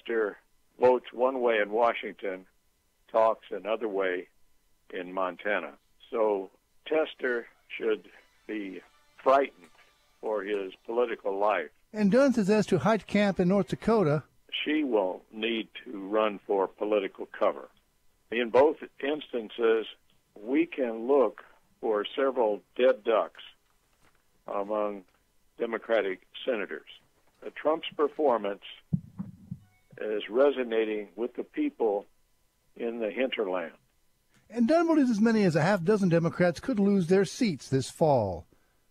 Tester votes one way in Washington, talks another way in Montana. So Tester should be frightened for his political life. And Dunn says as to Heitkamp in North Dakota, she will need to run for political cover. In both instances, we can look for several dead ducks among Democratic senators. Trump's performance is resonating with the people in the hinterland. And Dunn believes as many as a half dozen Democrats could lose their seats this fall.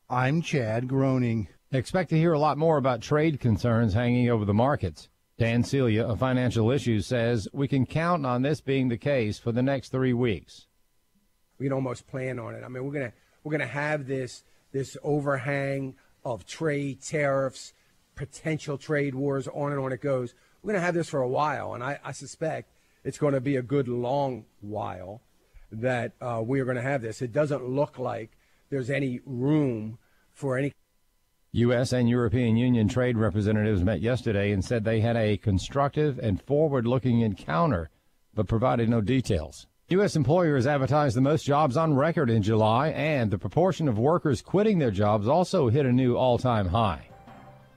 I'm Chad Groening. Expect to hear a lot more about trade concerns hanging over the markets. Dan Celia of Financial Issues says we can count on this being the case for the next 3 weeks. We can almost plan on it. I mean, we're gonna have this overhang of trade, tariffs, potential trade wars, on and on it goes. We're gonna have this for a while, and I suspect it's going to be a good long while that we are going to have this. It doesn't look like there's any room for any. U.S. and European Union trade representatives met yesterday and said they had a constructive and forward-looking encounter, but provided no details. U.S. employers advertised the most jobs on record in July, and the proportion of workers quitting their jobs also hit a new all-time high.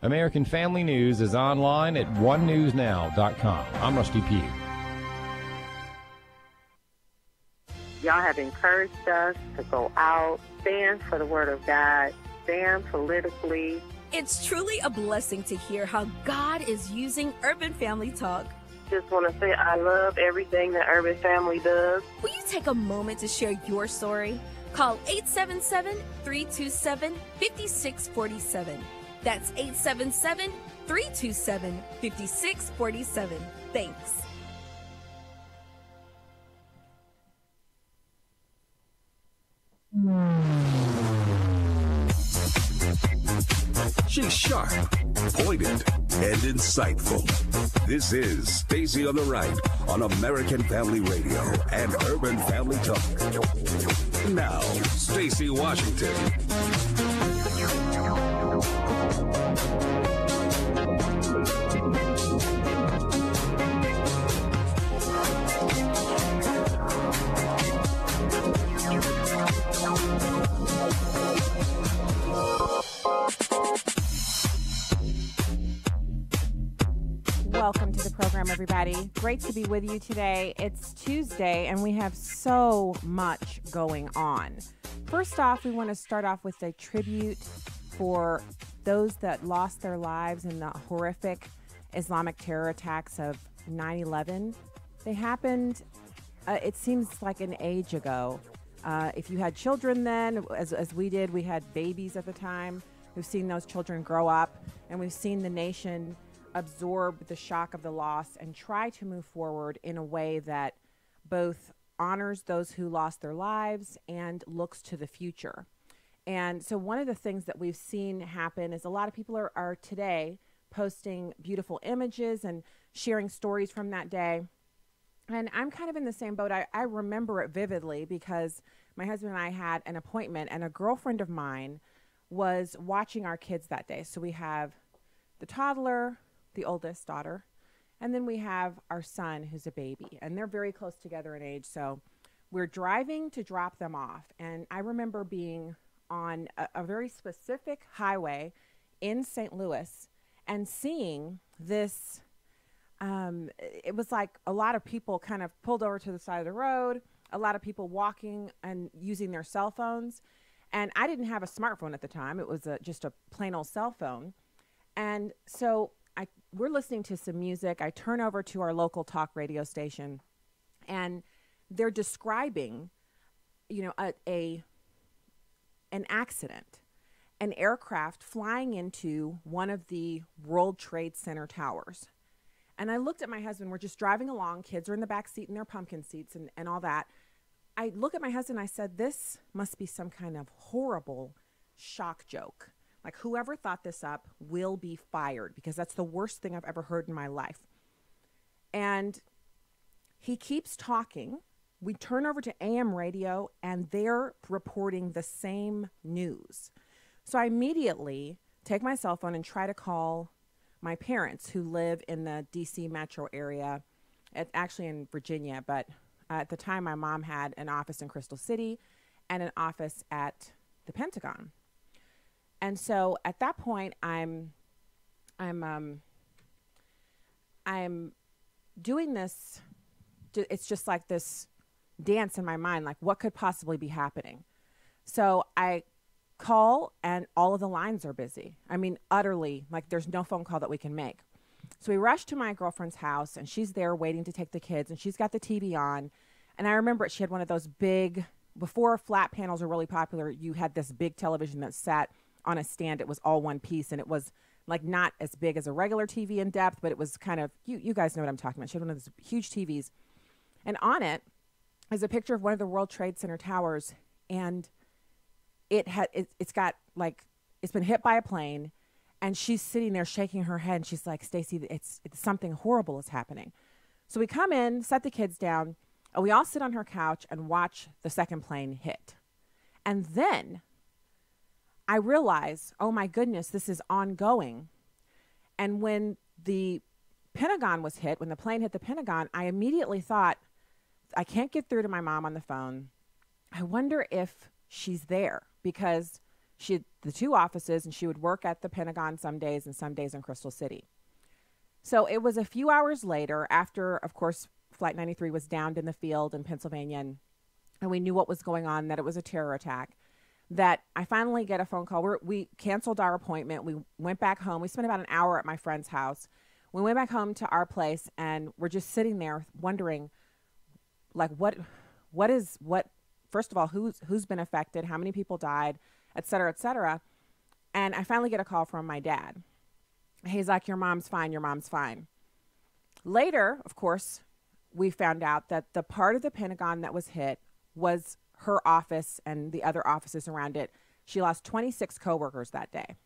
American Family News is online at onenewsnow.com. I'm Rusty Pugh. Y'all have encouraged us to go out, stand for the Word of God, stand politically. It's truly a blessing to hear how God is using Urban Family Talk. Just want to say I love everything that Urban Family does. Will you take a moment to share your story? Call 877-327-5647. That's 877-327-5647. Thanks. She's sharp, pointed, and insightful. This is Stacy on the Right on American Family Radio and Urban Family Talk. Now, Stacy Washington. Welcome to the program, everybody. Great to be with you today. It's Tuesday, and we have so much going on. First off, we want to start off with a tribute for those that lost their lives in the horrific Islamic terror attacks of 9/11. They happened, it seems like an age ago. If you had children then, as we did, we had babies at the time. We've seen those children grow up, and we've seen the nation absorb the shock of the loss and try to move forward in a way that both honors those who lost their lives and looks to the future. And so one of the things that we've seen happen is a lot of people are today posting beautiful images and sharing stories from that day. And I'm kind of in the same boat. I remember it vividly because my husband and I had an appointment, and a girlfriend of mine was watching our kids that day. So we have the toddler, the oldest daughter, and then we have our son who's a baby, and they're very close together in age. So we're driving to drop them off, and I remember being on a very specific highway in St. Louis and seeing this. It was like a lot of people kind of pulled over to the side of the road, a lot of people walking and using their cell phones, and I didn't have a smartphone at the time. It was just a plain old cell phone. And so we're listening to some music. I turn over to our local talk radio station, and they're describing, an accident, an aircraft flying into one of the World Trade Center towers. And I looked at my husband. We're just driving along. Kids are in the back seat in their pumpkin seats and all that. I look at my husband. I said, this must be some kind of horrible shock joke. Like, whoever thought this up will be fired, because that's the worst thing I've ever heard in my life. And he keeps talking. We turn over to AM radio, and they're reporting the same news. So I immediately take my cell phone and try to call my parents who live in the D.C. metro area, actually in Virginia, but at the time my mom had an office in Crystal City and an office at the Pentagon. And so at that point, I'm doing this. It's just like this dance in my mind, like what could possibly be happening? So I call and all of the lines are busy. I mean, utterly, like there's no phone call that we can make. So we rush to my girlfriend's house and she's there waiting to take the kids and she's got the TV on. And I remember she had one of those big, before flat panels were really popular, you had this big television that sat on a stand. It was all one piece and it was like not as big as a regular TV in depth, but it was kind of, you guys know what I'm talking about. She had one of those huge TVs. And on it is a picture of one of the World Trade Center towers. And it's got like, it's been hit by a plane. And she's sitting there shaking her head. And she's like, Stacy, it's something horrible is happening. So we come in, set the kids down, and we all sit on her couch and watch the second plane hit. And then I realize, oh my goodness, this is ongoing. And when the Pentagon was hit, when the plane hit the Pentagon, I immediately thought, I can't get through to my mom on the phone. I wonder if she's there, because she had the two offices and she would work at the Pentagon some days and some days in Crystal City. So it was a few hours later after, of course, Flight 93 was downed in the field in Pennsylvania and we knew what was going on, that it was a terror attack, that I finally get a phone call. We canceled our appointment. We went back home. We spent about an hour at my friend's house. We went back home to our place and we're just sitting there wondering, like, what, first of all, who's been affected, how many people died, et cetera, et cetera. And I finally get a call from my dad. He's like, your mom's fine, your mom's fine. Later, of course, we found out that the part of the Pentagon that was hit was her office and the other offices around it. She lost 26 coworkers that day.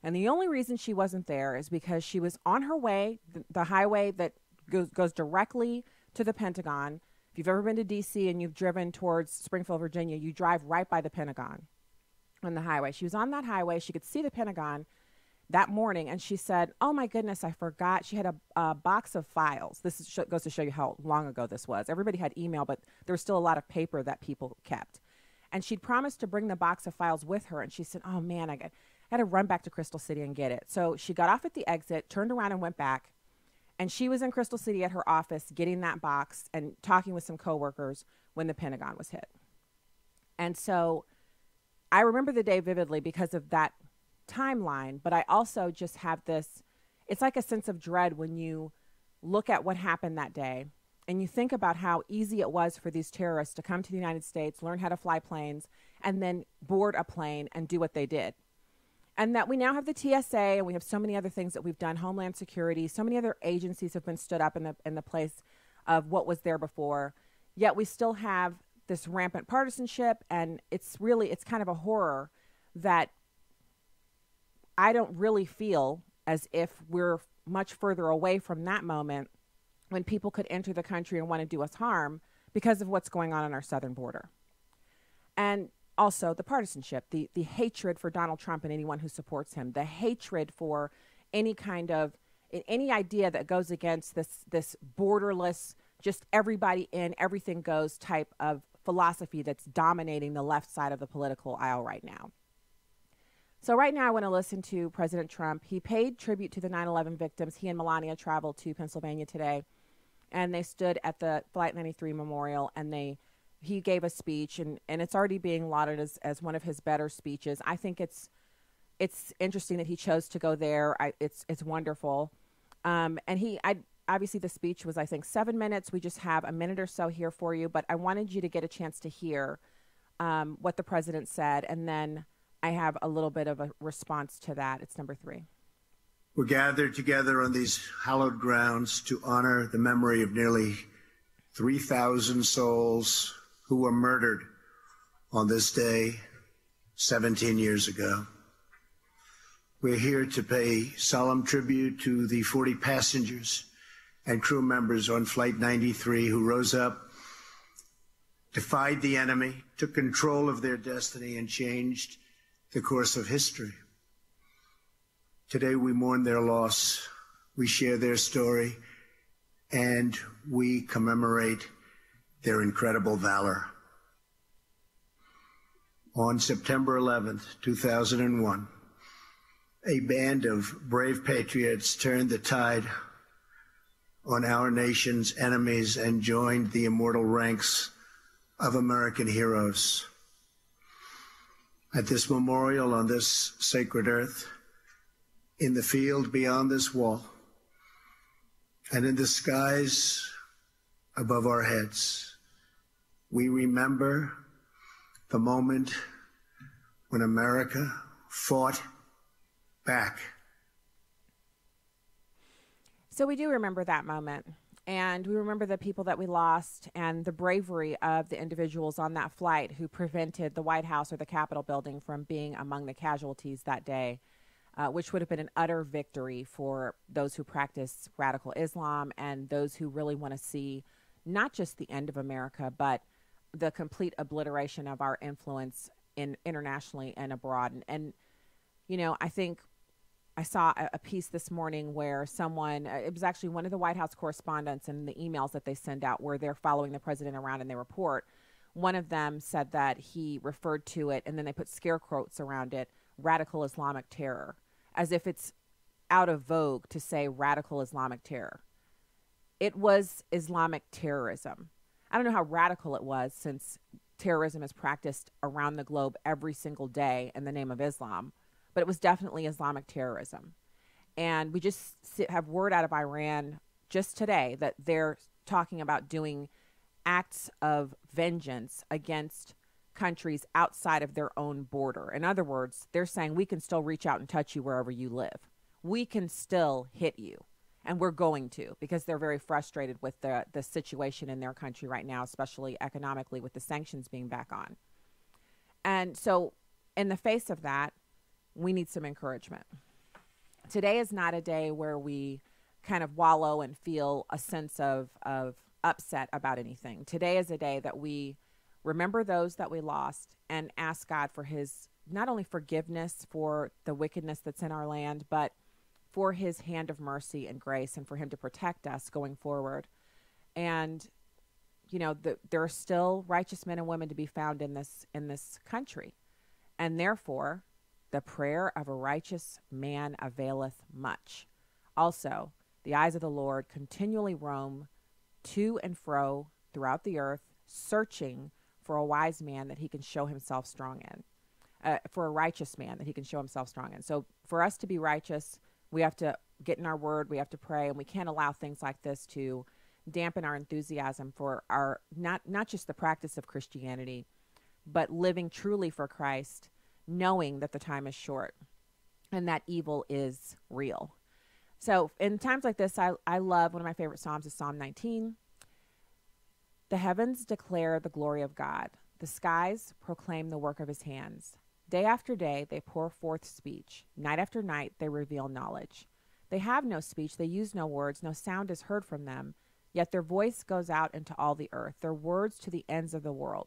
And the only reason she wasn't there is because she was on her way, the highway that goes directly to the Pentagon. If you've ever been to D.C. and you've driven towards Springfield, Virginia, you drive right by the Pentagon on the highway. She was on that highway. She could see the Pentagon that morning, and she said, oh, my goodness, I forgot. She had a box of files. This goes to show you how long ago this was. Everybody had email, but there was still a lot of paper that people kept. And she'd promised to bring the box of files with her, and she said, oh, man, I had to run back to Crystal City and get it. So she got off at the exit, turned around and went back, and she was in Crystal City at her office getting that box and talking with some coworkers when the Pentagon was hit. And so I remember the day vividly because of that timeline, but I also just have this, it's like a sense of dread when you look at what happened that day and you think about how easy it was for these terrorists to come to the United States, learn how to fly planes, and then board a plane and do what they did. And that we now have the TSA and we have so many other things that we've done, Homeland Security, so many other agencies have been stood up in the place of what was there before. Yet we still have this rampant partisanship, and it's kind of a horror that I don't really feel as if we're much further away from that moment when people could enter the country and want to do us harm because of what's going on our southern border. And also the partisanship, the hatred for Donald Trump and anyone who supports him, the hatred for any idea that goes against this borderless, just everybody in, everything goes type of philosophy that's dominating the left side of the political aisle right now. So right now I want to listen to President Trump. He paid tribute to the 9/11 victims. He and Melania traveled to Pennsylvania today, and they stood at the Flight 93 Memorial, and he gave a speech, and it's already being lauded as one of his better speeches. I think it's interesting that he chose to go there. It's wonderful. Obviously the speech was, I think, 7 minutes. We just have a minute or so here for you, but I wanted you to get a chance to hear what the president said, and then I have a little bit of a response to that. It's number 3. We're gathered together on these hallowed grounds to honor the memory of nearly 3,000 souls who were murdered on this day 17 years ago. We're here to pay solemn tribute to the 40 passengers and crew members on Flight 93 who rose up, defied the enemy, took control of their destiny, and changed the course of history. Today we mourn their loss We share their story, and we commemorate their incredible valor. On September 11th, 2001, a band of brave patriots turned the tide on our nation's enemies and joined the immortal ranks of American heroes. At this memorial on this sacred earth, in the field beyond this wall, and in the skies above our heads, we remember the moment when America fought back. So we do remember that moment, and we remember the people that we lost and the bravery of the individuals on that flight who prevented the White House or the Capitol building from being among the casualties that day, which would have been an utter victory for those who practice radical Islam and those who really want to see not just the end of America, but the complete obliteration of our influence internationally and abroad. And you know, I think I saw a piece this morning where someone, it was actually one of the White House correspondents and the emails that they send out where they're following the president around and they report. One of them said that he referred to it, and then they put scare quotes around it, radical Islamic terror, as if it's out of vogue to say radical Islamic terror. It was Islamic terrorism. I don't know how radical it was, since terrorism is practiced around the globe every single day in the name of Islam. But it was definitely Islamic terrorism. And we just have word out of Iran just today that they're talking about doing acts of vengeance against countries outside of their own border. In other words, they're saying we can still reach out and touch you wherever you live. We can still hit you. And we're going to, because they're very frustrated with the situation in their country right now, especially economically with the sanctions being back on. And so in the face of that, we need some encouragement. Today is not a day where we kind of wallow and feel a sense of upset about anything. Today is a day that we remember those that we lost and ask God for his not only forgiveness for the wickedness that's in our land, but for his hand of mercy and grace, and for him to protect us going forward. And, you know, there are still righteous men and women to be found in this country. And therefore, the prayer of a righteous man availeth much. Also, the eyes of the Lord continually roam to and fro throughout the earth, searching for a wise man that he can show himself strong in, for a righteous man that he can show himself strong in. So for us to be righteous, we have to get in our word, we have to pray, and we can't allow things like this to dampen our enthusiasm for our, not just the practice of Christianity, but living truly for Christ, knowing that the time is short and that evil is real. So in times like this, I love, one of my favorite Psalms is Psalm 19. The heavens declare the glory of God. The skies proclaim the work of his hands. Day after day, they pour forth speech. Night after night, they reveal knowledge. They have no speech. They use no words. No sound is heard from them. Yet their voice goes out into all the earth, their words to the ends of the world.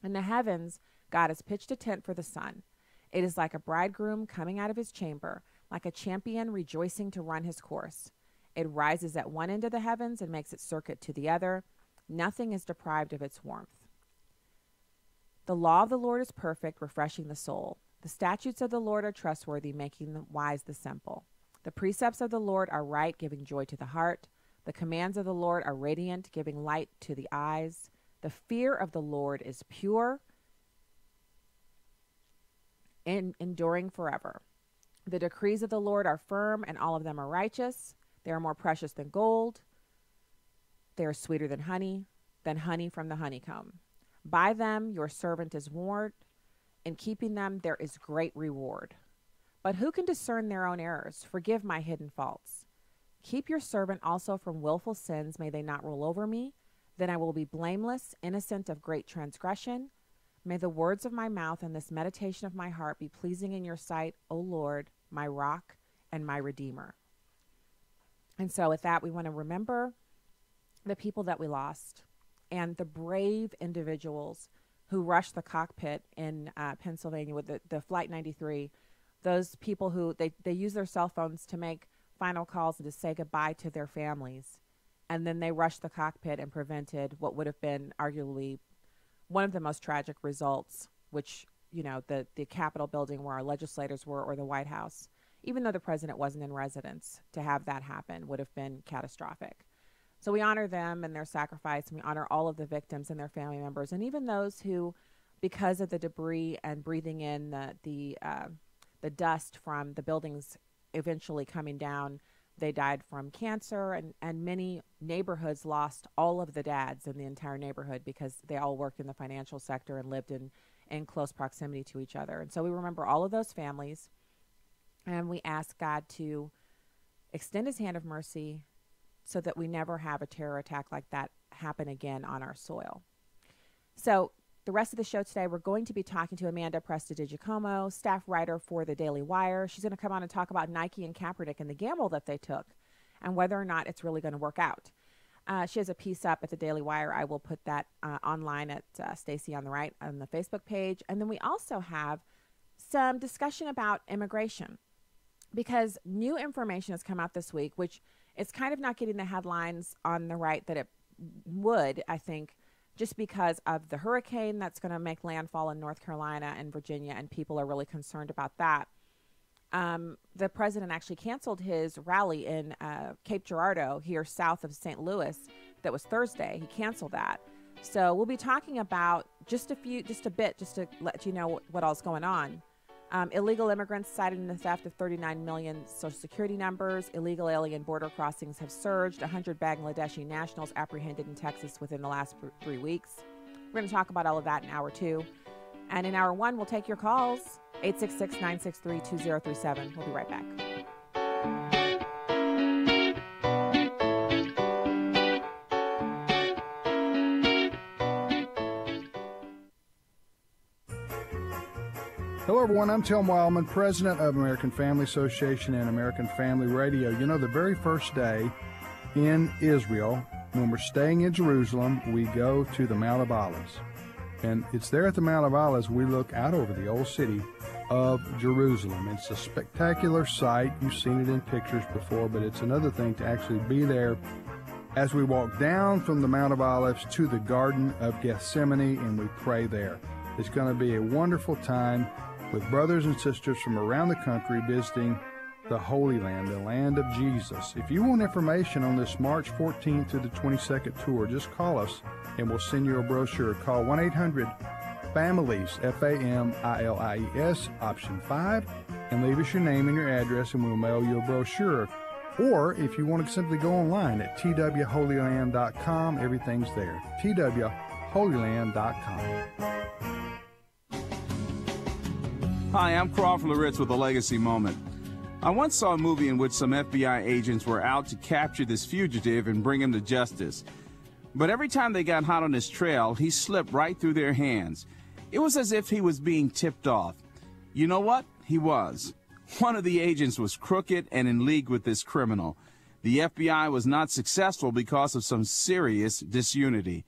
In the heavens, God has pitched a tent for the sun. It is like a bridegroom coming out of his chamber, like a champion rejoicing to run his course. It rises at one end of the heavens and makes its circuit to the other. Nothing is deprived of its warmth. The law of the Lord is perfect, refreshing the soul. The statutes of the Lord are trustworthy, making wise the simple. The precepts of the Lord are right, giving joy to the heart. The commands of the Lord are radiant, giving light to the eyes. The fear of the Lord is pure, and enduring forever. The decrees of the Lord are firm, and all of them are righteous. They are more precious than gold. They are sweeter than honey from the honeycomb. By them your servant is warned. In keeping them there is great reward. But who can discern their own errors? Forgive my hidden faults. Keep your servant also from willful sins. May they not rule over me. Then I will be blameless, innocent of great transgression. May the words of my mouth and this meditation of my heart be pleasing in your sight, O Lord, my rock and my redeemer. And so with that, we want to remember the people that we lost and the brave individuals who rushed the cockpit in Pennsylvania with the Flight 93, those people who they use their cell phones to make final calls and to say goodbye to their families. And then they rushed the cockpit and prevented what would have been arguably one of the most tragic results, which, you know, the Capitol building where our legislators were, or the White House, even though the president wasn't in residence, to have that happen would have been catastrophic. So we honor them and their sacrifice, and we honor all of the victims and their family members, and even those who, because of the debris and breathing in the dust from the buildings eventually coming down, they died from cancer, and many neighborhoods lost all of the dads in the entire neighborhood because they all worked in the financial sector and lived in close proximity to each other. And so we remember all of those families, and we ask God to extend his hand of mercy so that we never have a terror attack like that happen again on our soil. So the rest of the show today, we're going to be talking to Amanda Prestidigiacomo, staff writer for the Daily Wire. She's going to come on and talk about Nike and Kaepernick and the gamble that they took and whether or not it's really going to work out. She has a piece up at the Daily Wire. I will put that online at Stacy on the Right on the Facebook page. And then we also have some discussion about immigration, because new information has come out this week, which it's kind of not getting the headlines on the right that it would, I think, just because of the hurricane that's going to make landfall in North Carolina and Virginia, and people are really concerned about that. The president actually canceled his rally in Cape Girardeau here south of St. Louis. That was Thursday. He canceled that. So we'll be talking about just a bit to let you know what all's going on. Illegal immigrants cited in the theft of 39 million Social Security numbers. Illegal alien border crossings have surged. 100 Bangladeshi nationals apprehended in Texas within the last 3 weeks. We're going to talk about all of that in Hour 2. And in Hour 1, we'll take your calls, 866-963-2037. We'll be right back. Hello, everyone. I'm Tim Wildman, president of American Family Association and American Family Radio. You know, the very first day in Israel, when we're staying in Jerusalem, we go to the Mount of Olives. And it's there at the Mount of Olives we look out over the old city of Jerusalem. It's a spectacular sight. You've seen it in pictures before, but it's another thing to actually be there as we walk down from the Mount of Olives to the Garden of Gethsemane, and we pray there. It's going to be a wonderful time with brothers and sisters from around the country visiting the Holy Land, the land of Jesus. If you want information on this March 14th to the 22nd tour, just call us and we'll send you a brochure. Call 1-800-FAMILIES, F-A-M-I-L-I-E-S, option 5, and leave us your name and your address, and we'll mail you a brochure. Or if you want to simply go online at twholyland.com, everything's there. twholyland.com. Hi, I'm Crawford Loritz with a legacy moment. I once saw a movie in which some FBI agents were out to capture this fugitive and bring him to justice. But every time they got hot on his trail, he slipped right through their hands. It was as if he was being tipped off. You know what? He was. One of the agents was crooked and in league with this criminal. The FBI was not successful because of some serious disunity.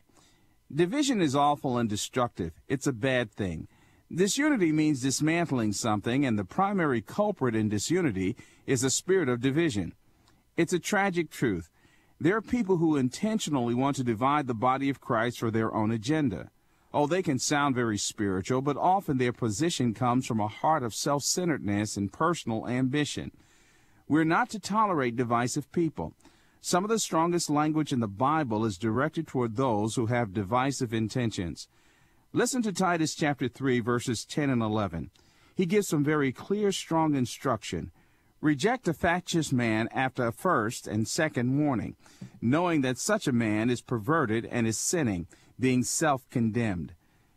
Division is awful and destructive. It's a bad thing. Disunity means dismantling something, and the primary culprit in disunity is a spirit of division. It's a tragic truth. There are people who intentionally want to divide the body of Christ for their own agenda. Oh, they can sound very spiritual, but often their position comes from a heart of self-centeredness and personal ambition. We're not to tolerate divisive people. Some of the strongest language in the Bible is directed toward those who have divisive intentions. Listen to Titus chapter 3, verses 10 and 11. He gives some very clear, strong instruction. Reject a factious man after a first and second warning, knowing that such a man is perverted and is sinning, being self-condemned.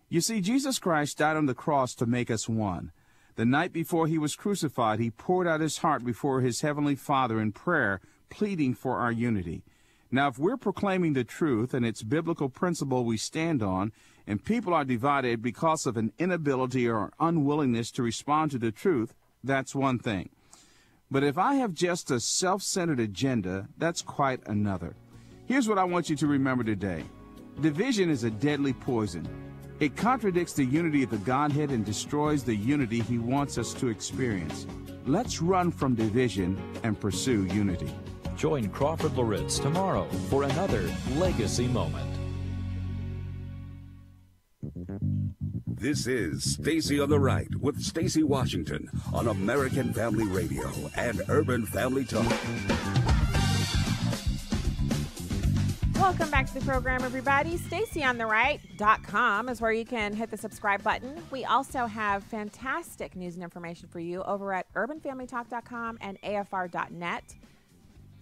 You see, Jesus Christ died on the cross to make us one. The night before he was crucified, he poured out his heart before his heavenly Father in prayer, pleading for our unity. Now, if we're proclaiming the truth and it's biblical principle we stand on, and people are divided because of an inability or unwillingness to respond to the truth, that's one thing. But if I have just a self-centered agenda, that's quite another. Here's what I want you to remember today. Division is a deadly poison. It contradicts the unity of the Godhead and destroys the unity he wants us to experience. Let's run from division and pursue unity. Join Crawford Loritz tomorrow for another Legacy Moment. This is Stacy on the Right with Stacy Washington on American Family Radio and Urban Family Talk. Welcome back to the program, everybody. StacyOnTheRight.com is where you can hit the subscribe button. We also have fantastic news and information for you over at UrbanFamilyTalk.com and AFR.net.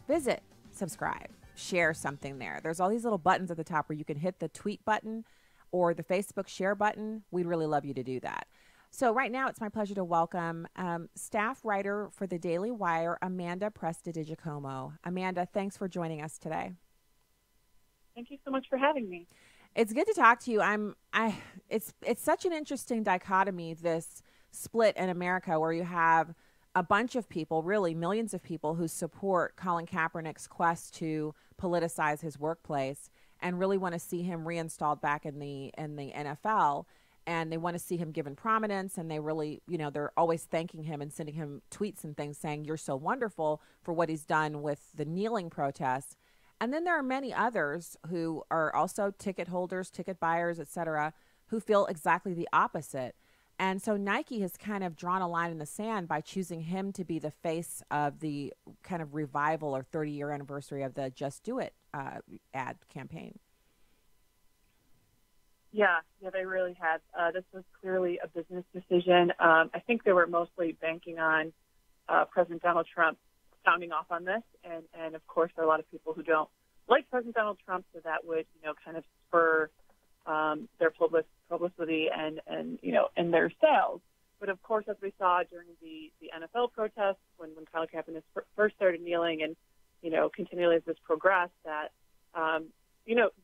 Visit, subscribe, share something there. There's all these little buttons at the top where you can hit the tweet button or the Facebook share button. We'd really love you to do that. So right now, it's my pleasure to welcome staff writer for the Daily Wire, Amanda Prestidigiacomo. Amanda, thanks for joining us today. Thank you so much for having me. It's good to talk to you. It's such an interesting dichotomy, this split in America, where you have a bunch of people, really millions of people, who support Colin Kaepernick's quest to politicize his workplace and really want to see him reinstalled back in the NFL. And they want to see him given prominence, and they really, they're always thanking him and sending him tweets and things saying, "You're so wonderful," for what he's done with the kneeling protests. And then there are many others who are also ticket holders, ticket buyers, et cetera, who feel exactly the opposite. And so Nike has kind of drawn a line in the sand by choosing him to be the face of the kind of revival or 30-year anniversary of the Just Do It ad campaign. Yeah, they really had. This was clearly a business decision. I think they were mostly banking on President Donald Trump sounding off on this, and of course there are a lot of people who don't like President Donald Trump, so that would kind of spur their publicity and their sales. But of course, as we saw during the NFL protests, when Colin Kaepernick first started kneeling, and continually as this progressed, that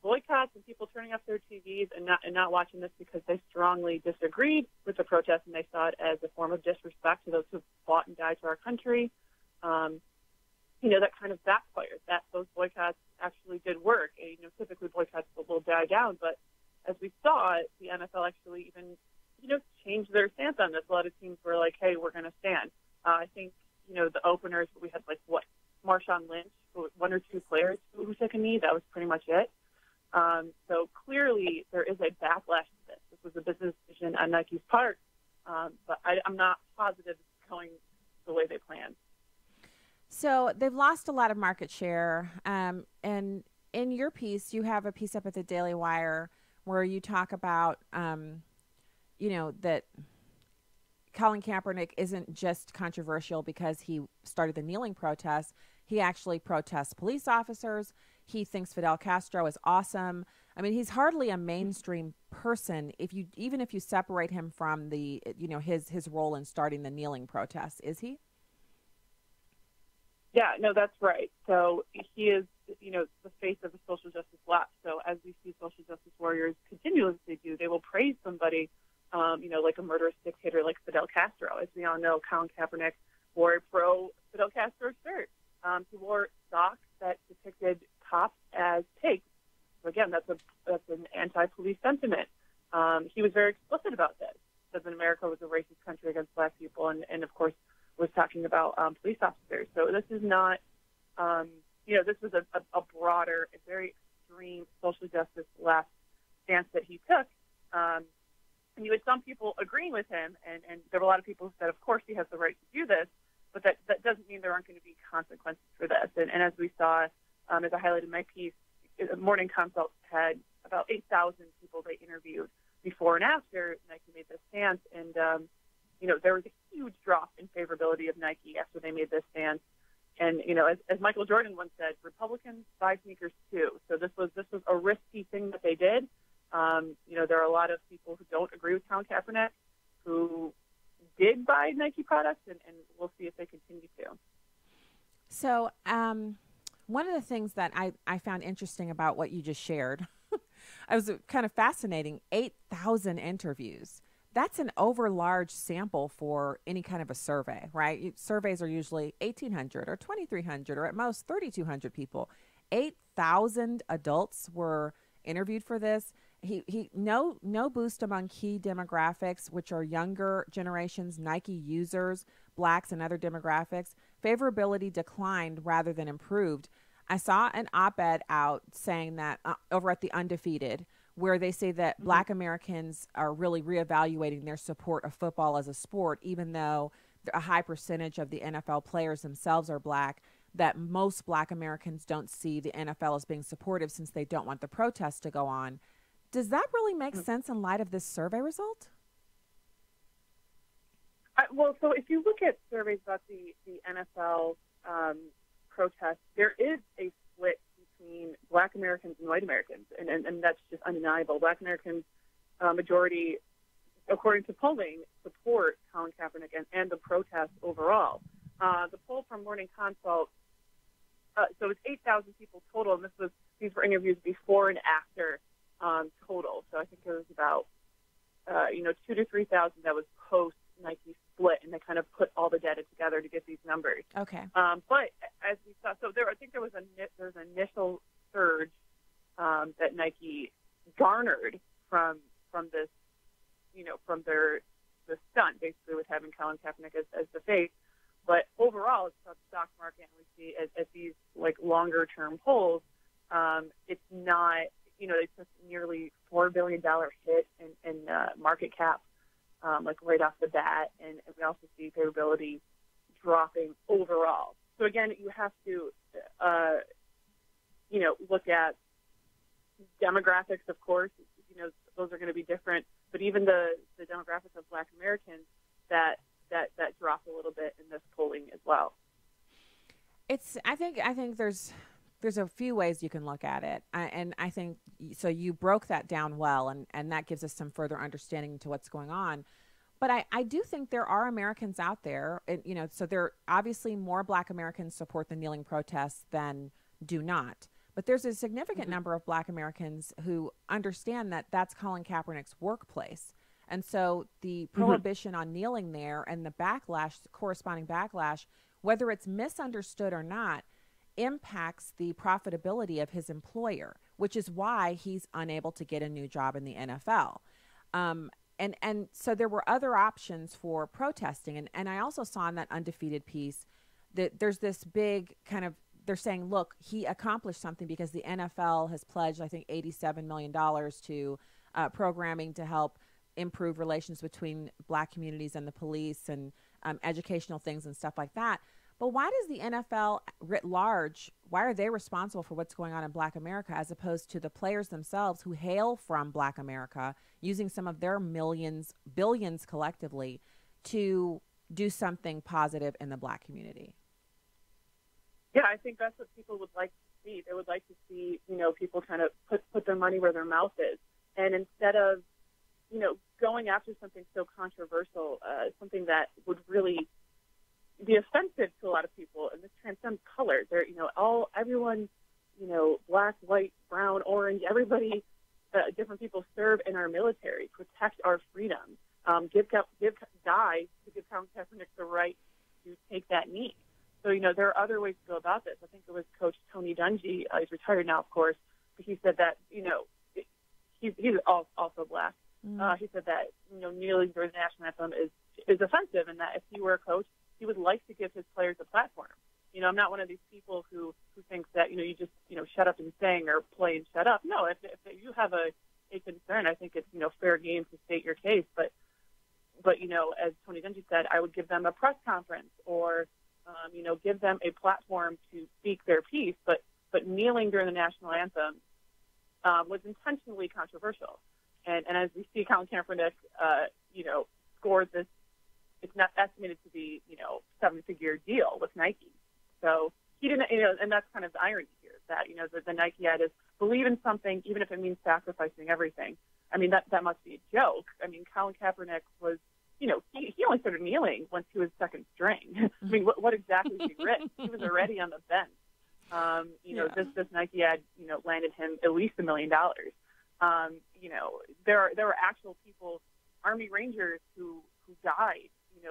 boycotts and people turning off their TVs and not watching this because they strongly disagreed with the protest and they saw it as a form of disrespect to those who fought and died for our country. That kind of backfired. That those boycotts actually did work. Typically boycotts will die down, but as we saw, the NFL actually even, changed their stance on this. A lot of teams were like, "Hey, we're going to stand." I think, the openers, we had Marshawn Lynch, one or two players who took a knee. That was pretty much it. So clearly there is a backlash to this. This was a business decision on Nike's part, but I'm not positive it's going the way they planned. So they've lost a lot of market share. And in your piece, you have a piece up at the Daily Wire where you talk about, that Colin Kaepernick isn't just controversial because he started the kneeling protest. He actually protests police officers. He thinks Fidel Castro is awesome. I mean, he's hardly a mainstream person even if you separate him from the, his role in starting the kneeling protests. Is he? Yeah, no, that's right. So he is, the face of the social justice left. So as we see social justice warriors continuously do, they will praise somebody, like a murderous dictator like Fidel Castro. As we all know, Colin Kaepernick wore a pro-Fidel Castro shirt. He wore socks that depicted cops as pigs. So again, that's an anti-police sentiment. He was very explicit about this. Said that America was a racist country against black people, and of course was talking about police officers. So this is not, this was a broader, a very extreme social justice left stance that he took. And you had some people agreeing with him, and there were a lot of people who said, of course he has the right to do this, but that doesn't mean there aren't going to be consequences for this. And as we saw, as I highlighted in my piece, Morning Consult had about 8,000 people they interviewed before and after Nike made this stance, and there was a huge drop in favorability of Nike after they made this stance. And as Michael Jordan once said, Republicans buy sneakers too. So this was a risky thing that they did. There are a lot of people who don't agree with Colin Kaepernick who did buy Nike products, and we'll see if they continue to. So one of the things that I found interesting about what you just shared, I was kind of fascinating, 8,000 interviews. That's an overlarge sample for any kind of a survey, right? Surveys are usually 1,800 or 2,300 or at most 3,200 people. 8,000 adults were interviewed for this. he no boost among key demographics, which are younger generations, Nike users, blacks, and other demographics. Favorability declined rather than improved. I saw an op-ed out saying that over at the Undefeated, where they say that Black Americans are really reevaluating their support of football as a sport, even though a high percentage of the NFL players themselves are Black, that most Black Americans don't see the NFL as being supportive since they don't want the protests to go on. Does that really make sense in light of this survey result? Well, so if you look at surveys about the NFL protests, there is a split between Black Americans and white Americans, and that's just undeniable. Black Americans, majority, according to polling, support Colin Kaepernick and the protests overall. The poll from Morning Consult, so it's 8,000 people total, and these were interviews before and after total. So I think it was about 2,000 to 3,000 that was post Nike split, and they kind of put all the data together to get these numbers. Okay. But as we saw, so I think there was an initial surge that Nike garnered from this, from the stunt, basically, with having Colin Kaepernick as the face. But overall, it's about the stock market, and we see at these longer term polls, it's not, it's just nearly $4 billion hit in market cap, right off the bat, and we also see favorability dropping overall. So again, you have to, look at demographics, of course. Those are going to be different, but even the demographics of Black Americans that dropped a little bit in this polling as well. I think there's a few ways you can look at it, and I think so. You broke that down well, and that gives us some further understanding to what's going on. But I do think there are Americans out there, so there obviously more Black Americans support the kneeling protests than do not. But there's a significant number of Black Americans who understand that that's Colin Kaepernick's workplace. And so the prohibition on kneeling there and the backlash, the corresponding backlash, whether it's misunderstood or not, impacts the profitability of his employer, which is why he's unable to get a new job in the NFL. And so there were other options for protesting. And I also saw in that Undefeated piece that there's this big kind of, they're saying, look, he accomplished something because the NFL has pledged, I think, $87 million to programming to help improve relations between Black communities and the police and educational things and stuff like that. But why does the NFL writ large, why are they responsible for what's going on in Black America as opposed to the players themselves who hail from Black America, using some of their millions, billions collectively to do something positive in the Black community? Yeah, I think that's what people would like to see. They would like to see, people kind of put their money where their mouth is. And instead of, going after something so controversial, something that would really be offensive to a lot of people, and this transcends color. Everyone, black, white, brown, orange, everybody, different people serve in our military, protect our freedom, die to give Colin Kaepernick the right to take that knee. So, there are other ways to go about this. I think it was Coach Tony Dungy, he's retired now, of course, but he said that, he's also black. He said that, kneeling during the national anthem is offensive, and that if he were a coach, he would like to give his players a platform. I'm not one of these people who thinks that, you just, shut up and sing or play and shut up. No, if you have a concern, I think it's, fair game to state your case. But as Tony Dungy said, I would give them a press conference or, give them a platform to speak their piece. But kneeling during the national anthem was intentionally controversial. And as we see, Colin Kaepernick, scored this, it's not estimated to be, seven-figure deal with Nike. So he didn't, and that's kind of the irony here, that, the Nike ad is believe in something, even if it means sacrificing everything. I mean, that must be a joke. I mean, Colin Kaepernick was, he only started kneeling once he was second string. I mean, what exactly did he risk? He was already on the bench. This Nike ad, landed him at least $1 million. There were actual people, Army Rangers who died,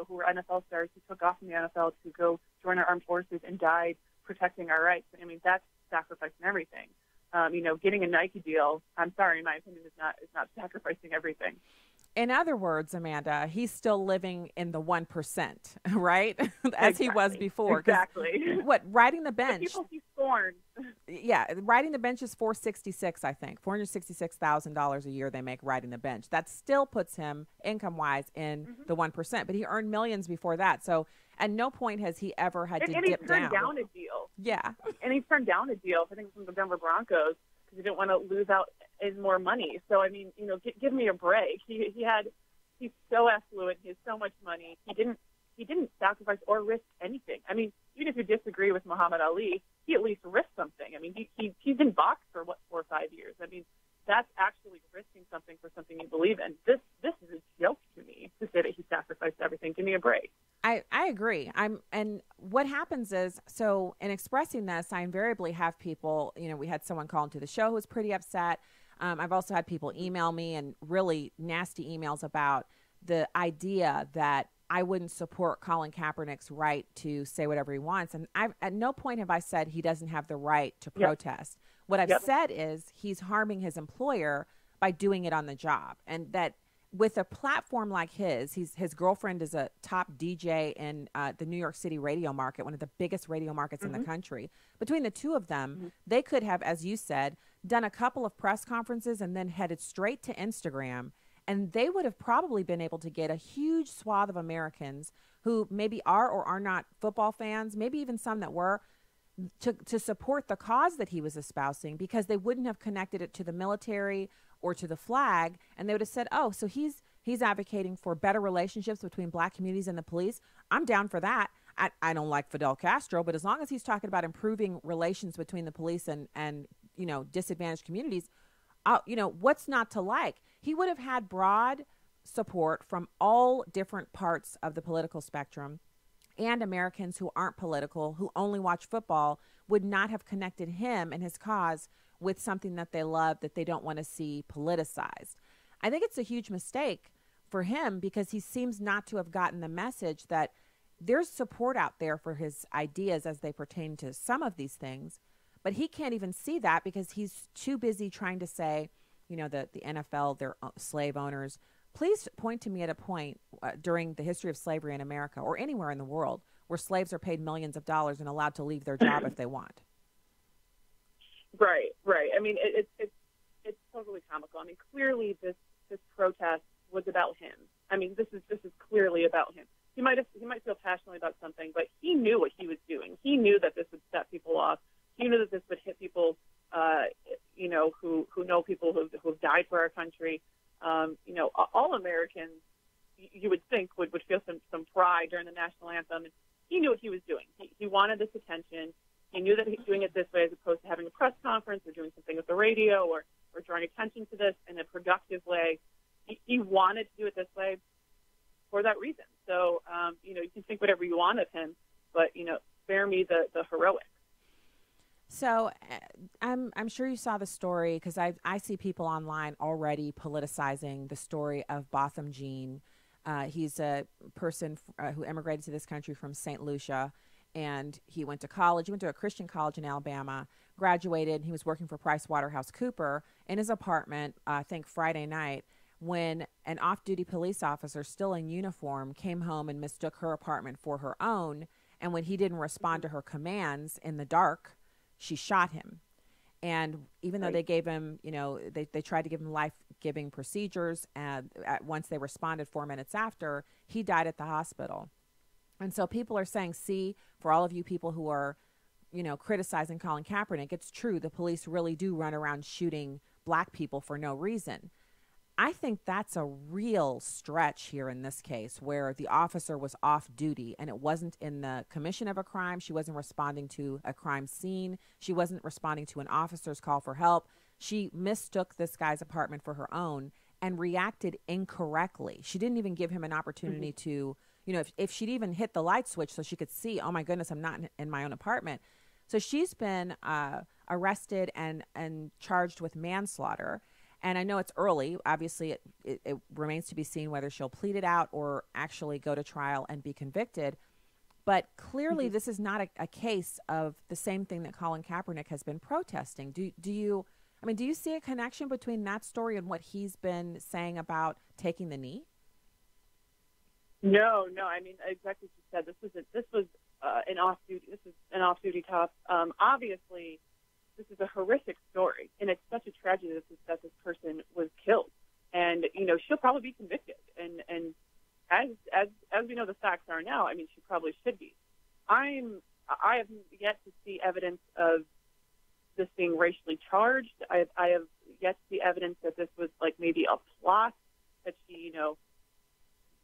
who were NFL stars who took off from the NFL to go join our armed forces and died protecting our rights. I mean, that's sacrificing everything. getting a Nike deal, I'm sorry, in my opinion, is not sacrificing everything. In other words, Amanda, he's still living in the 1%, right? As he was before. Exactly. What, riding the bench? The people he scorned. Yeah, riding the bench is $466, I think. $466,000 a year they make riding the bench. That still puts him, income-wise, in the 1%. But he earned millions before that. So at no point has he ever had to dip down. And he turned down a deal. Yeah. And he turned down a deal, I think, from the Denver Broncos, because he didn't want to lose out in more money. So, I mean, give me a break. He's so affluent. He has so much money. He didn't sacrifice or risk anything. I mean, even if you disagree with Muhammad Ali, he at least risked something. I mean, he's been boxed for 4 or 5 years. I mean, that's actually risking something for something you believe in. This is a joke to me to say that he sacrificed everything. Give me a break. I agree. And what happens is, so in expressing this, I invariably have people, we had someone call into the show who was pretty upset. I've also had people email me and really nasty emails about the idea that I wouldn't support Colin Kaepernick's right to say whatever he wants. And at no point have I said he doesn't have the right to protest. What I've said is he's harming his employer by doing it on the job. And that with a platform like his girlfriend is a top DJ in the New York City radio market, one of the biggest radio markets in the country. Between the two of them, they could have, as you said, done a couple of press conferences and then headed straight to Instagram. And they would have probably been able to get a huge swath of Americans who maybe are or are not football fans, maybe even some that were, to support the cause that he was espousing, because they wouldn't have connected it to the military or to the flag. And they would have said, oh, so he's advocating for better relationships between black communities and the police. I'm down for that. I don't like Fidel Castro, but as long as he's talking about improving relations between the police and disadvantaged communities, what's not to like? He would have had broad support from all different parts of the political spectrum, and Americans who aren't political, who only watch football, would not have connected him and his cause with something that they love, that they don't want to see politicized. I think it's a huge mistake for him, because he seems not to have gotten the message that there's support out there for his ideas as they pertain to some of these things. But he can't even see that because he's too busy trying to say, the NFL, they're slave owners. Please point to me at a point during the history of slavery in America or anywhere in the world where slaves are paid millions of dollars and allowed to leave their job if they want. Right. I mean, it's totally comical. I mean, clearly this protest was about him. I mean, this is clearly about him. He might feel passionately about something, but he knew what he was doing. He knew that this would set people off. He knew that this would hit people, who know people who've died for our country. All Americans, you would think, would feel some pride during the national anthem. And he knew what he was doing. He wanted this attention. He knew that he was doing it this way as opposed to having a press conference or doing something with the radio or drawing attention to this in a productive way. He wanted to do it this way for that reason. So, you can think whatever you want of him, but, spare me the heroics. So I'm sure you saw the story, because I see people online already politicizing the story of Botham Jean. He's a person who immigrated to this country from St. Lucia, and he went to college. He went to a Christian college in Alabama, graduated. He was working for PricewaterhouseCoopers in his apartment, I think Friday night, when an off-duty police officer still in uniform came home and mistook her apartment for her own. And when he didn't respond to her commands in the dark, she shot him. And even though they gave him, they tried to give him life-giving procedures, and once they responded 4 minutes after, he died at the hospital. And so people are saying, see, for all of you people who are, criticizing Colin Kaepernick, it's true. The police really do run around shooting black people for no reason. I think that's a real stretch here in this case, where the officer was off duty and it wasn't in the commission of a crime. She wasn't responding to a crime scene. She wasn't responding to an officer's call for help. She mistook this guy's apartment for her own and reacted incorrectly. She didn't even give him an opportunity to, if she'd even hit the light switch so she could see, oh my goodness, I'm not in my own apartment. So she's been arrested and charged with manslaughter. And I know it's early. Obviously, it remains to be seen whether she'll plead it out or actually go to trial and be convicted. But clearly this is not a case of the same thing that Colin Kaepernick has been protesting. Do you see a connection between that story and what he's been saying about taking the knee? No. I mean, exactly what you said. This was an off-duty cop. Obviously, this is a horrific story, and it's such a tragedy that this person was killed. And she'll probably be convicted. And as we know the facts are now, I mean, she probably should be. I have yet to see evidence of this being racially charged. I have yet to see evidence that this was like maybe a plot, that she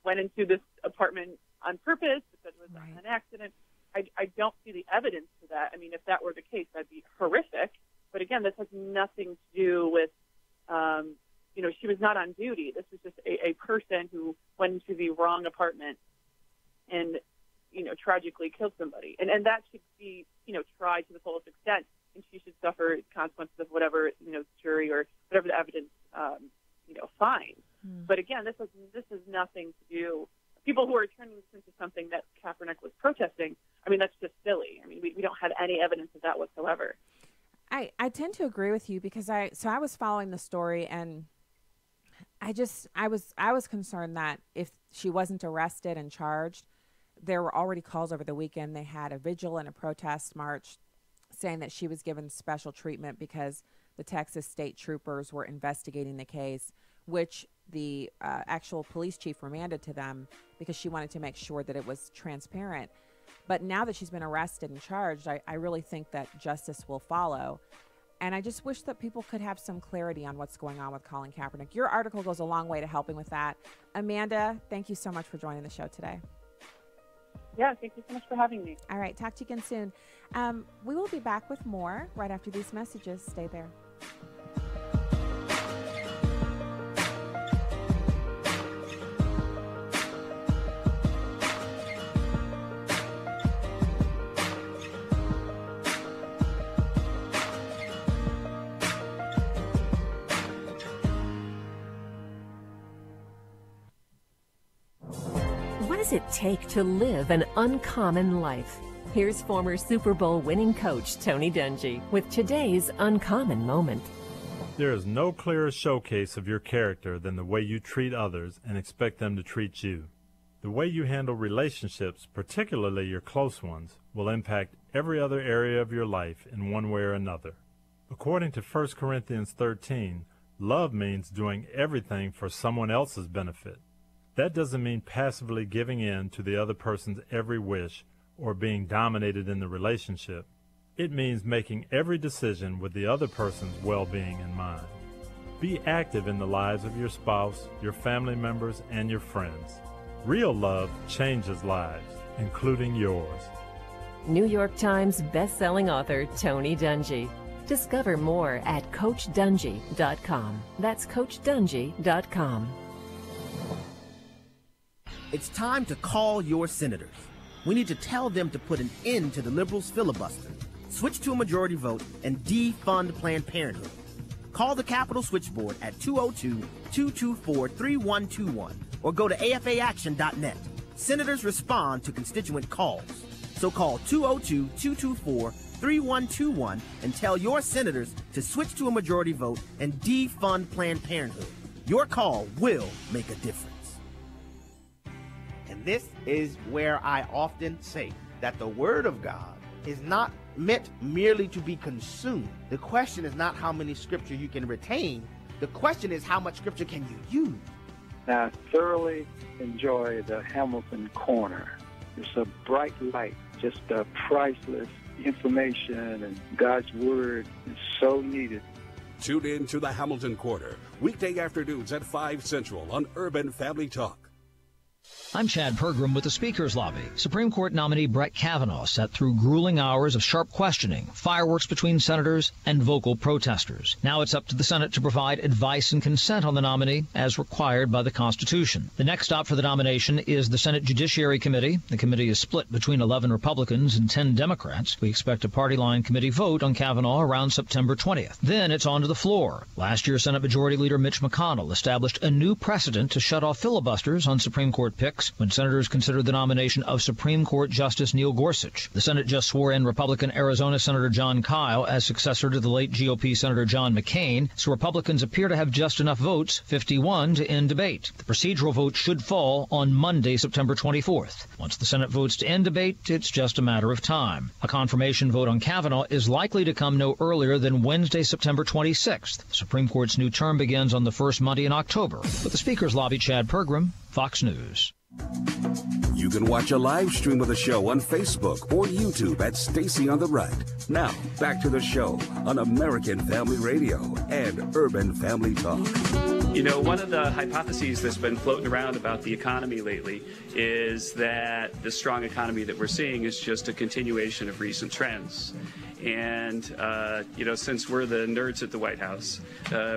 went into this apartment on purpose, that it was an accident. I don't see the evidence for that. I mean, if that were the case, that'd be horrific. But again, this has nothing to do with, she was not on duty. This was just a person who went into the wrong apartment and, tragically killed somebody. And that should be, tried to the fullest extent. And she should suffer consequences of whatever, jury or whatever the evidence, finds. But again, this has nothing to do. People who are turning this into something that Kaepernick was protesting, I mean, that's just silly. I mean, we don't have any evidence of that whatsoever. I tend to agree with you because I was following the story, and I was concerned that if she wasn't arrested and charged, there were already calls over the weekend. They had a vigil and a protest march saying that she was given special treatment because the Texas state troopers were investigating the case, which the actual police chief remanded to them because she wanted to make sure that it was transparent. But now that she's been arrested and charged, I really think that justice will follow. And I just wish that people could have some clarity on what's going on with Colin Kaepernick. Your article goes a long way to helping with that. Amanda, thank you so much for joining the show today. Yeah, thank you so much for having me. All right, talk to you again soon. We will be back with more right after these messages. Stay there. What does it take to live an uncommon life? Here's former Super Bowl winning coach Tony Dungy with today's uncommon moment. There is no clearer showcase of your character than the way you treat others and expect them to treat you. The way you handle relationships, particularly your close ones, will impact every other area of your life in one way or another. According to 1 Corinthians 13, love means doing everything for someone else's benefit. That doesn't mean passively giving in to the other person's every wish or being dominated in the relationship. It means making every decision with the other person's well-being in mind. Be active in the lives of your spouse, your family members, and your friends. Real love changes lives, including yours. New York Times best-selling author Tony Dungy. Discover more at CoachDungy.com. That's CoachDungy.com. It's time to call your senators. We need to tell them to put an end to the liberals' filibuster, switch to a majority vote, and defund Planned Parenthood. Call the Capitol Switchboard at 202-224-3121 or go to afaaction.net. Senators respond to constituent calls. So call 202-224-3121 and tell your senators to switch to a majority vote and defund Planned Parenthood. Your call will make a difference. And this is where I often say that the Word of God is not meant merely to be consumed. The question is not how many scripture you can retain. The question is how much scripture can you use. I thoroughly enjoy the Hamilton Corner. It's a bright light, just priceless information, and God's Word is so needed. Tune in to the Hamilton Corner, weekday afternoons at 5 Central on Urban Family Talk. I'm Chad Pergram with the Speaker's Lobby. Supreme Court nominee Brett Kavanaugh sat through grueling hours of sharp questioning, fireworks between senators, and vocal protesters. Now it's up to the Senate to provide advice and consent on the nominee as required by the Constitution. The next stop for the nomination is the Senate Judiciary Committee. The committee is split between 11 Republicans and 10 Democrats. We expect a party line committee vote on Kavanaugh around September 20th. Then it's on to the floor. Last year, Senate Majority Leader Mitch McConnell established a new precedent to shut off filibusters on Supreme Court picks weeks when senators considered the nomination of Supreme Court Justice Neil Gorsuch. The Senate just swore in Republican Arizona Senator John Kyle as successor to the late GOP Senator John McCain, so Republicans appear to have just enough votes, 51, to end debate. The procedural vote should fall on Monday, September 24th. Once the Senate votes to end debate, it's just a matter of time. A confirmation vote on Kavanaugh is likely to come no earlier than Wednesday, September 26th. The Supreme Court's new term begins on the first Monday in October. With the Speaker's Lobby, Chad Pergram, Fox News. You can watch a live stream of the show on Facebook or YouTube at Stacy on the Right. Now, back to the show on American Family Radio and Urban Family Talk. You know, one of the hypotheses that's been floating around about the economy lately is that the strong economy that we're seeing is just a continuation of recent trends. And, you know, since we're the nerds at the White House,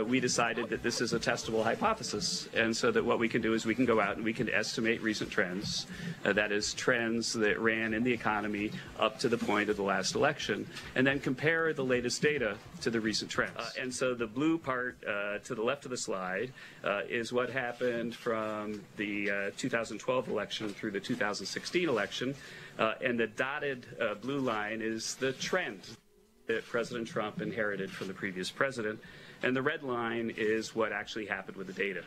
we decided that this is a testable hypothesis. And so that what we can do is we can go out and we can estimate recent trends, that is trends that ran in the economy up to the point of the last election, and then compare the latest data to the recent trends. And so the blue part to the left of the slide is what happened from the 2012 election through the 2016 election. And the dotted blue line is the trend that President Trump inherited from the previous president. And the red line is what actually happened with the data.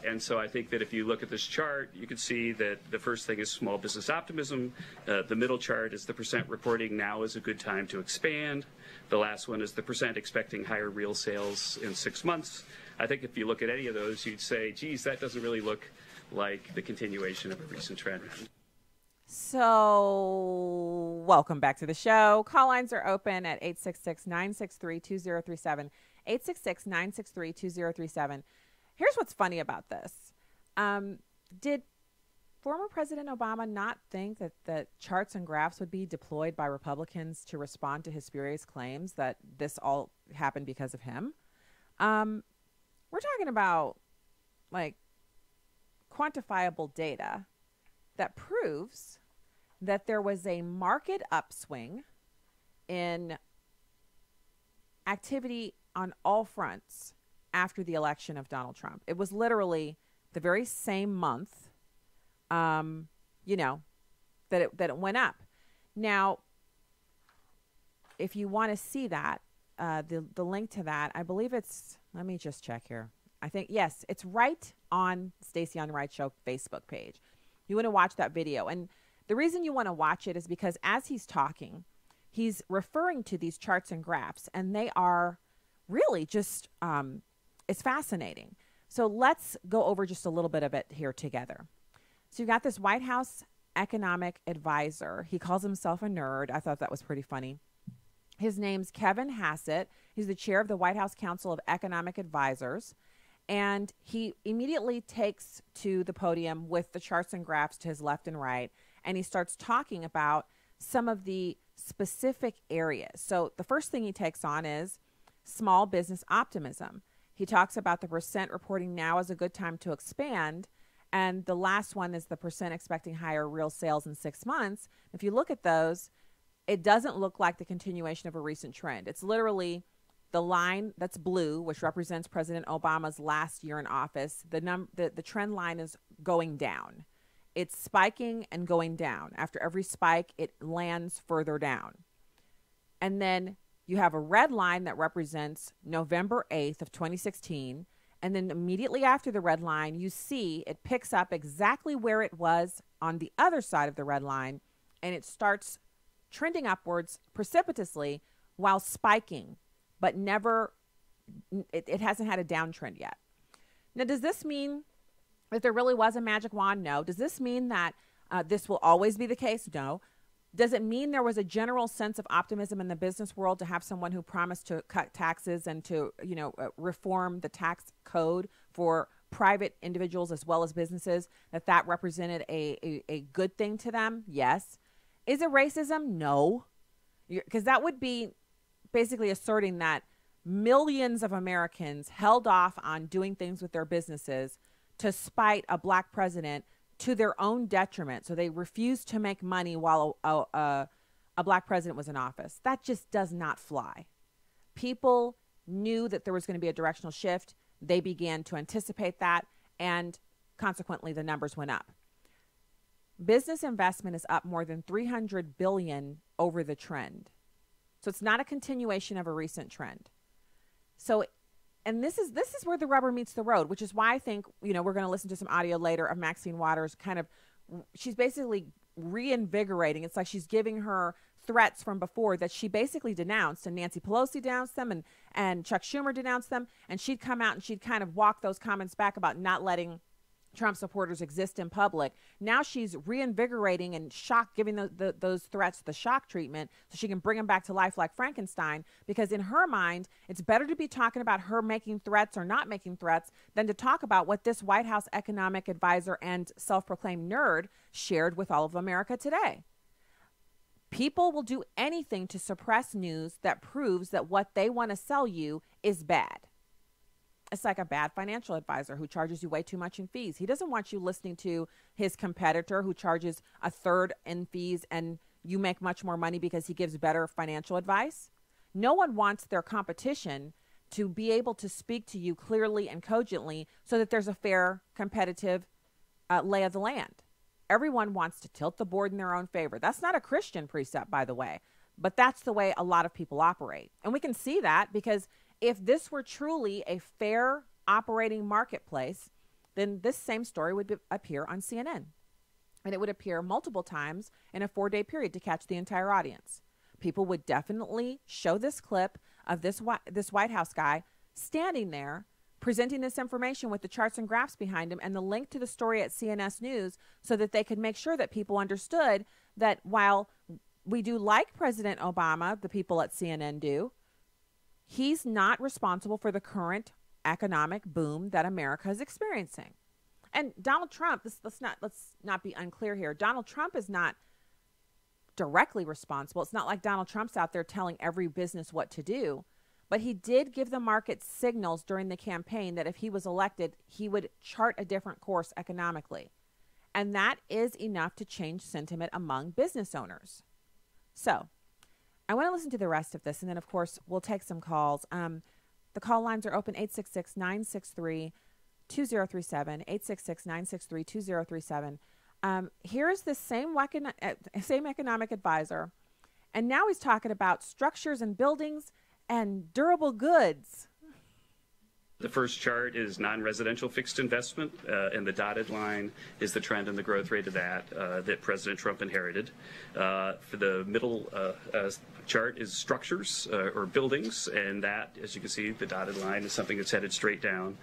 And so I think that if you look at this chart, you can see that the first thing is small business optimism. The middle chart is the percent reporting now is a good time to expand. The last one is the percent expecting higher real sales in 6 months. I think if you look at any of those, you'd say, geez, that doesn't really look like the continuation of a recent trend. So, welcome back to the show. Call lines are open at 866-963-2037. 866-963-2037. Here's what's funny about this. Did former President Obama not think that the charts and graphs would be deployed by Republicans to respond to his spurious claims that this all happened because of him? We're talking about, like, quantifiable data that proves that there was a market upswing in activity on all fronts after the election of Donald Trump. It was literally the very same month, you know, that it went up. Now, if you want to see that, the link to that, I believe it's, let me just check here. I think, yes, it's right on Stacy on the Right Show Facebook page. You want to watch that video. And the reason you want to watch it is because as he's talking, he's referring to these charts and graphs, and they are really just, it's fascinating. So let's go over just a little bit of it here together. So you've got this White House economic advisor. He calls himself a nerd. I thought that was pretty funny. His name's Kevin Hassett. He's the chair of the White House Council of Economic Advisors. And he immediately takes to the podium with the charts and graphs to his left and right, and he starts talking about some of the specific areas. So the first thing he takes on is small business optimism. He talks about the percent reporting now is a good time to expand, and the last one is the percent expecting higher real sales in 6 months. If you look at those, it doesn't look like the continuation of a recent trend. It's literally the line that's blue, which represents President Obama's last year in office. The trend line is going down. It's spiking and going down. After every spike, it lands further down. And then you have a red line that represents November 8th of 2016. And then immediately after the red line, you see it picks up exactly where it was on the other side of the red line, and it starts trending upwards precipitously while spiking, but never, it hasn't had a downtrend yet. Now, does this mean that there really was a magic wand? No. Does this mean that this will always be the case? No. Does it mean there was a general sense of optimism in the business world to have someone who promised to cut taxes and to, reform the tax code for private individuals as well as businesses, that represented a good thing to them? Yes. Is it racism? No. Because that would be basically asserting that millions of Americans held off on doing things with their businesses to spite a black president to their own detriment. So they refused to make money while a black president was in office. That just does not fly. People knew that there was going to be a directional shift. They began to anticipate that, and consequently the numbers went up. Business investment is up more than $300 billion over the trend. So it's not a continuation of a recent trend. So, and this is where the rubber meets the road, which is why I think, we're going to listen to some audio later of Maxine Waters she's basically reinvigorating. It's like she's giving her threats from before that she basically denounced, and Nancy Pelosi denounced them, and Chuck Schumer denounced them, and she'd come out and she'd kind of walk those comments back about not letting Trump supporters exist in public. Now she's reinvigorating and giving those threats the shock treatment so she can bring them back to life like Frankenstein, because in her mind, it's better to be talking about her making threats or not making threats than to talk about what this White House economic advisor and self-proclaimed nerd shared with all of America today. People will do anything to suppress news that proves that what they want to sell you is bad. It's like a bad financial advisor who charges you way too much in fees. He doesn't want you listening to his competitor who charges a third in fees and you make much more money because he gives better financial advice. No one wants their competition to be able to speak to you clearly and cogently so that there's a fair, competitive lay of the land. Everyone wants to tilt the board in their own favor. That's not a Christian precept, by the way, but that's the way a lot of people operate. And we can see that because if this were truly a fair operating marketplace, then this same story would appear on CNN. And it would appear multiple times in a 4-day period to catch the entire audience. People would definitely show this clip of this White House guy standing there presenting this information with the charts and graphs behind him and the link to the story at CNS News so that they could make sure that people understood that while we do like President Obama, the people at CNN do, he's not responsible for the current economic boom that America is experiencing. And Donald Trump, let's not be unclear here. Donald Trump is not directly responsible. It's not like Donald Trump's out there telling every business what to do. But he did give the market signals during the campaign that if he was elected, he would chart a different course economically. And that is enough to change sentiment among business owners. So I want to listen to the rest of this, and then, of course, we'll take some calls. The call lines are open, 866-963-2037, 866-963-2037. Here's the same economic advisor, and now he's talking about structures and buildings and durable goods. The first chart is non-residential fixed investment, and the dotted line is the trend and the growth rate of that President Trump inherited. For the middle chart is structures or buildings, and that, as you can see, the dotted line is something that's headed straight down.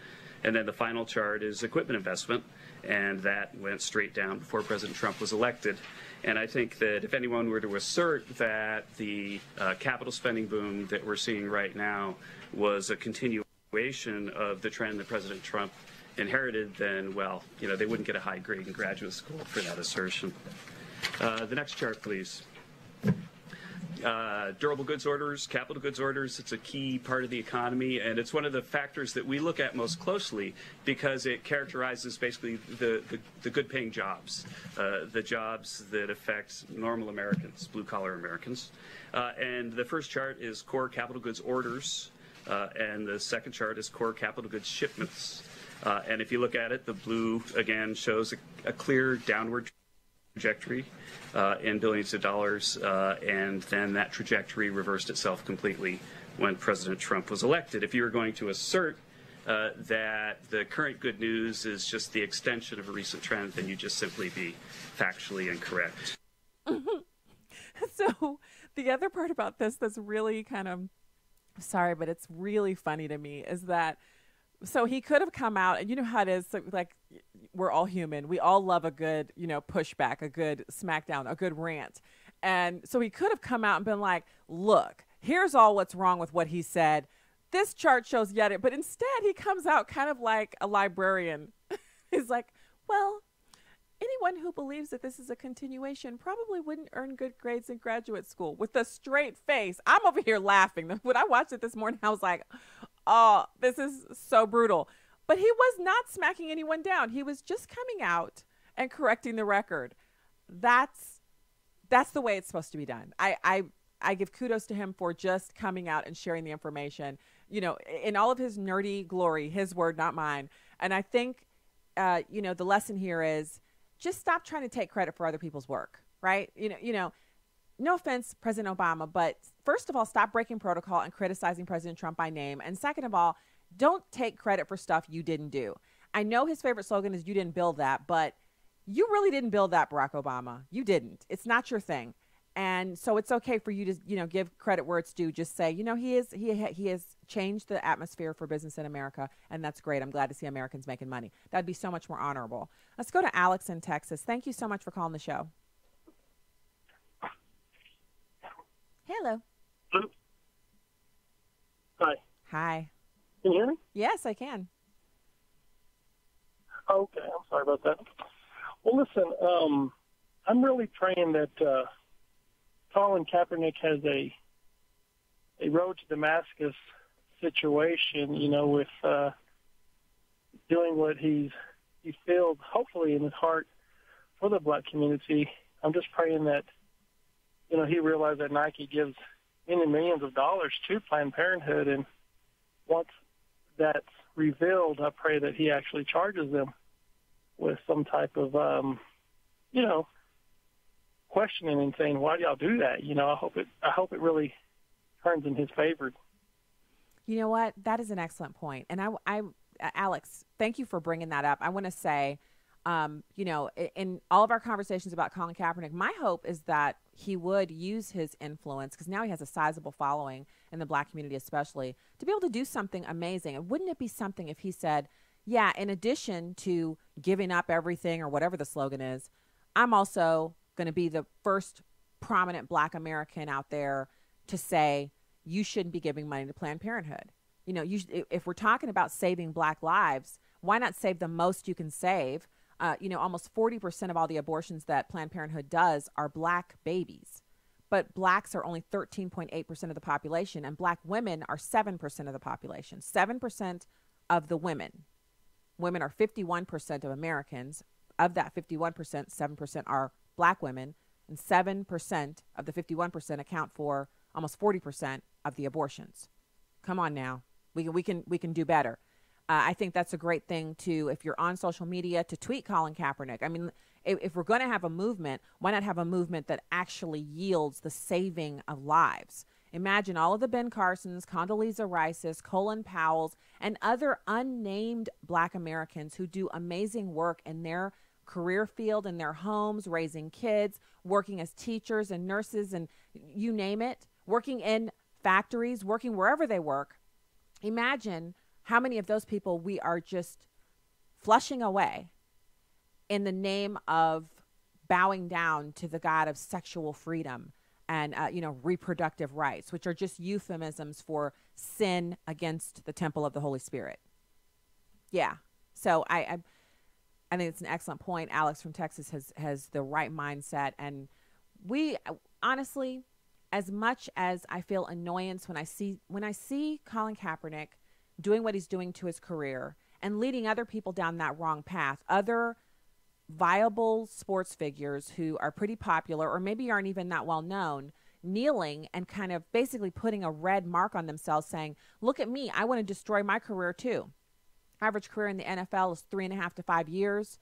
And then the final chart is equipment investment, and that went straight down before President Trump was elected. And I think that if anyone were to assert that the capital spending boom that we're seeing right now was a continuation of the trend that President Trump inherited, then, well, they wouldn't get a high grade in graduate school for that assertion. The next chart, please. Durable goods orders, capital goods orders, it's a key part of the economy, and it's one of the factors that we look at most closely because it characterizes basically the good-paying jobs, the jobs that affect normal Americans, blue-collar Americans. And the first chart is core capital goods orders, and the second chart is core capital goods shipments. And if you look at it, the blue, again, shows a clear downward trajectory in billions of dollars, and then that trajectory reversed itself completely when President Trump was elected. If you were going to assert that the current good news is just the extension of a recent trend, then you'd just simply be factually incorrect. So the other part about this that's really kind of, sorry, but it's really funny to me is that, so he could have come out, and you know how it is, like, we're all human. We all love a good, pushback, a good smackdown, a good rant. And so he could have come out and been like, look, here's all what's wrong with what he said. This chart shows yet it, but instead he comes out kind of like a librarian. He's like, well, anyone who believes that this is a continuation probably wouldn't earn good grades in graduate school, with a straight face. I'm over here laughing. When I watched it this morning, I was like, oh, this is so brutal. But he was not smacking anyone down. He was just coming out and correcting the record. That's the way it's supposed to be done. I give kudos to him for just coming out and sharing the information, in all of his nerdy glory, his word, not mine. And I think, the lesson here is just stop trying to take credit for other people's work, right? No offense, President Obama, but first of all, stop breaking protocol and criticizing President Trump by name. And second of all, don't take credit for stuff you didn't do. I know his favorite slogan is "You didn't build that," but you really didn't build that, Barack Obama. You didn't. It's not your thing. And so it's okay for you to, give credit where it's due. Just say, he has changed the atmosphere for business in America, and that's great. I'm glad to see Americans making money. That'd be so much more honorable. Let's go to Alex in Texas. Thank you so much for calling the show. Hello. Hi. Hi. Can you hear me? Yes, I can. Okay, I'm sorry about that. Well, listen, I'm really praying that Colin Kaepernick has a road to Damascus situation, with doing what he feels, hopefully in his heart, for the black community. I'm just praying that, he realized that Nike gives many millions of dollars to Planned Parenthood, and once that's revealed, I pray that he actually charges them with some type of, questioning and saying, "Why do y'all do that?" I hope it really turns in his favor. You know what? That is an excellent point. And I Alex, thank you for bringing that up. I want to say, in all of our conversations about Colin Kaepernick, my hope is that he would use his influence, because now he has a sizable following in the black community especially, to be able to do something amazing. And wouldn't it be something if he said, yeah, in addition to giving up everything or whatever the slogan is, I'm also going to be the first prominent black American out there to say you shouldn't be giving money to Planned Parenthood. If we're talking about saving black lives, why not save the most you can save? Almost 40% of all the abortions that Planned Parenthood does are black babies. But blacks are only 13.8% of the population, and black women are 7% of the population. 7% of the women. Women are 51% of Americans. Of that 51%, 7% are black women, and 7% of the 51% account for almost 40% of the abortions. Come on now. We can do better. I think that's a great thing to, if you're on social media, to tweet Colin Kaepernick. I mean, if we're going to have a movement, why not have a movement that actually yields the saving of lives? Imagine all of the Ben Carsons, Condoleezza Rice's, Colin Powell's, and other unnamed black Americans who do amazing work in their career field, in their homes, raising kids, working as teachers and nurses and you name it, working in factories, working wherever they work. Imagine how many of those people we are just flushing away in the name of bowing down to the God of sexual freedom and, reproductive rights, which are just euphemisms for sin against the temple of the Holy Spirit. Yeah. So I think it's an excellent point. Alex from Texas has the right mindset. And we honestly, as much as I feel annoyance when I see Colin Kaepernick doing what he's doing to his career and leading other people down that wrong path, other viable sports figures who are pretty popular or maybe aren't even that well known, kneeling and kind of basically putting a red mark on themselves saying, look at me, I want to destroy my career too. Average career in the NFL is 3.5 to 5 years.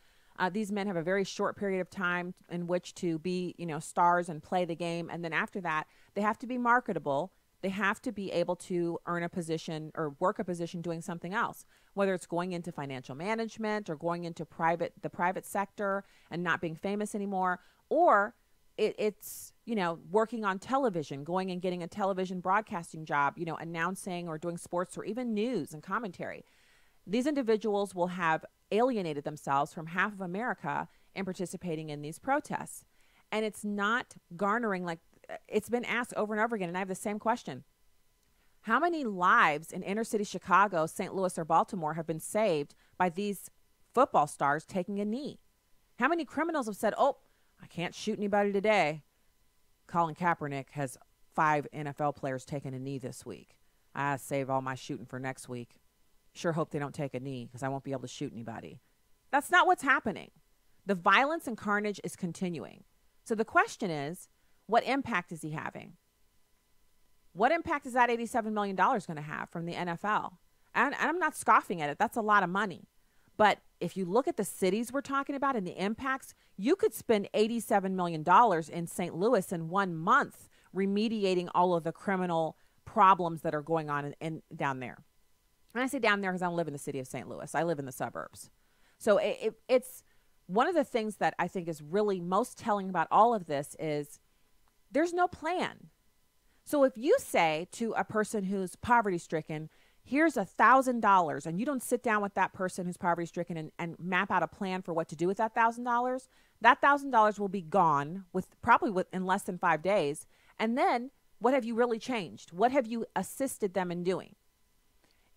These men have a very short period of time in which to be, stars and play the game. And then after that, they have to be marketable. They have to be able to earn a position or work a position doing something else, whether it's going into financial management or going into the private sector and not being famous anymore, or it's working on television, going and getting a television broadcasting job, announcing or doing sports or even news and commentary. These individuals will have alienated themselves from half of America in participating in these protests. And it's not garnering, like it's been asked over and over again, and I have the same question. How many lives in inner city Chicago, St. Louis, or Baltimore have been saved by these football stars taking a knee? How many criminals have said, oh, I can't shoot anybody today? Colin Kaepernick has 5 NFL players taking a knee this week. I save all my shooting for next week. Sure hope they don't take a knee because I won't be able to shoot anybody. That's not what's happening. The violence and carnage is continuing. So the question is, what impact is he having? What impact is that $87 million going to have from the NFL? And I'm not scoffing at it. That's a lot of money. But if you look at the cities we're talking about and the impacts, you could spend $87 million in St. Louis in 1 month remediating all of the criminal problems that are going on in down there. And I say down there because I don't live in the city of St. Louis. I live in the suburbs. So it's one of the things that I think is really most telling about all of this is there's no plan. So if you say to a person who's poverty-stricken, here's $1,000, and you don't sit down with that person who's poverty-stricken and map out a plan for what to do with that $1,000, that $1,000 will be gone in less than 5 days. And then what have you really changed? What have you assisted them in doing?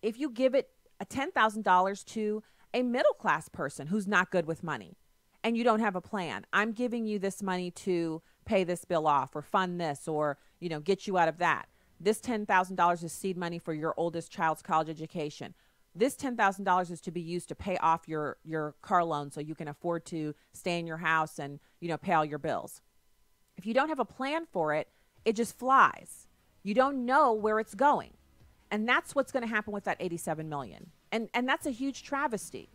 If you give it a $10,000 to a middle-class person who's not good with money and you don't have a plan, I'm giving you this money to pay this bill off or fund this or, get you out of that. This $10,000 is seed money for your oldest child's college education. This $10,000 is to be used to pay off your car loan so you can afford to stay in your house and, pay all your bills. If you don't have a plan for it, it just flies. You don't know where it's going. And that's what's going to happen with that $87 million. And that's a huge travesty.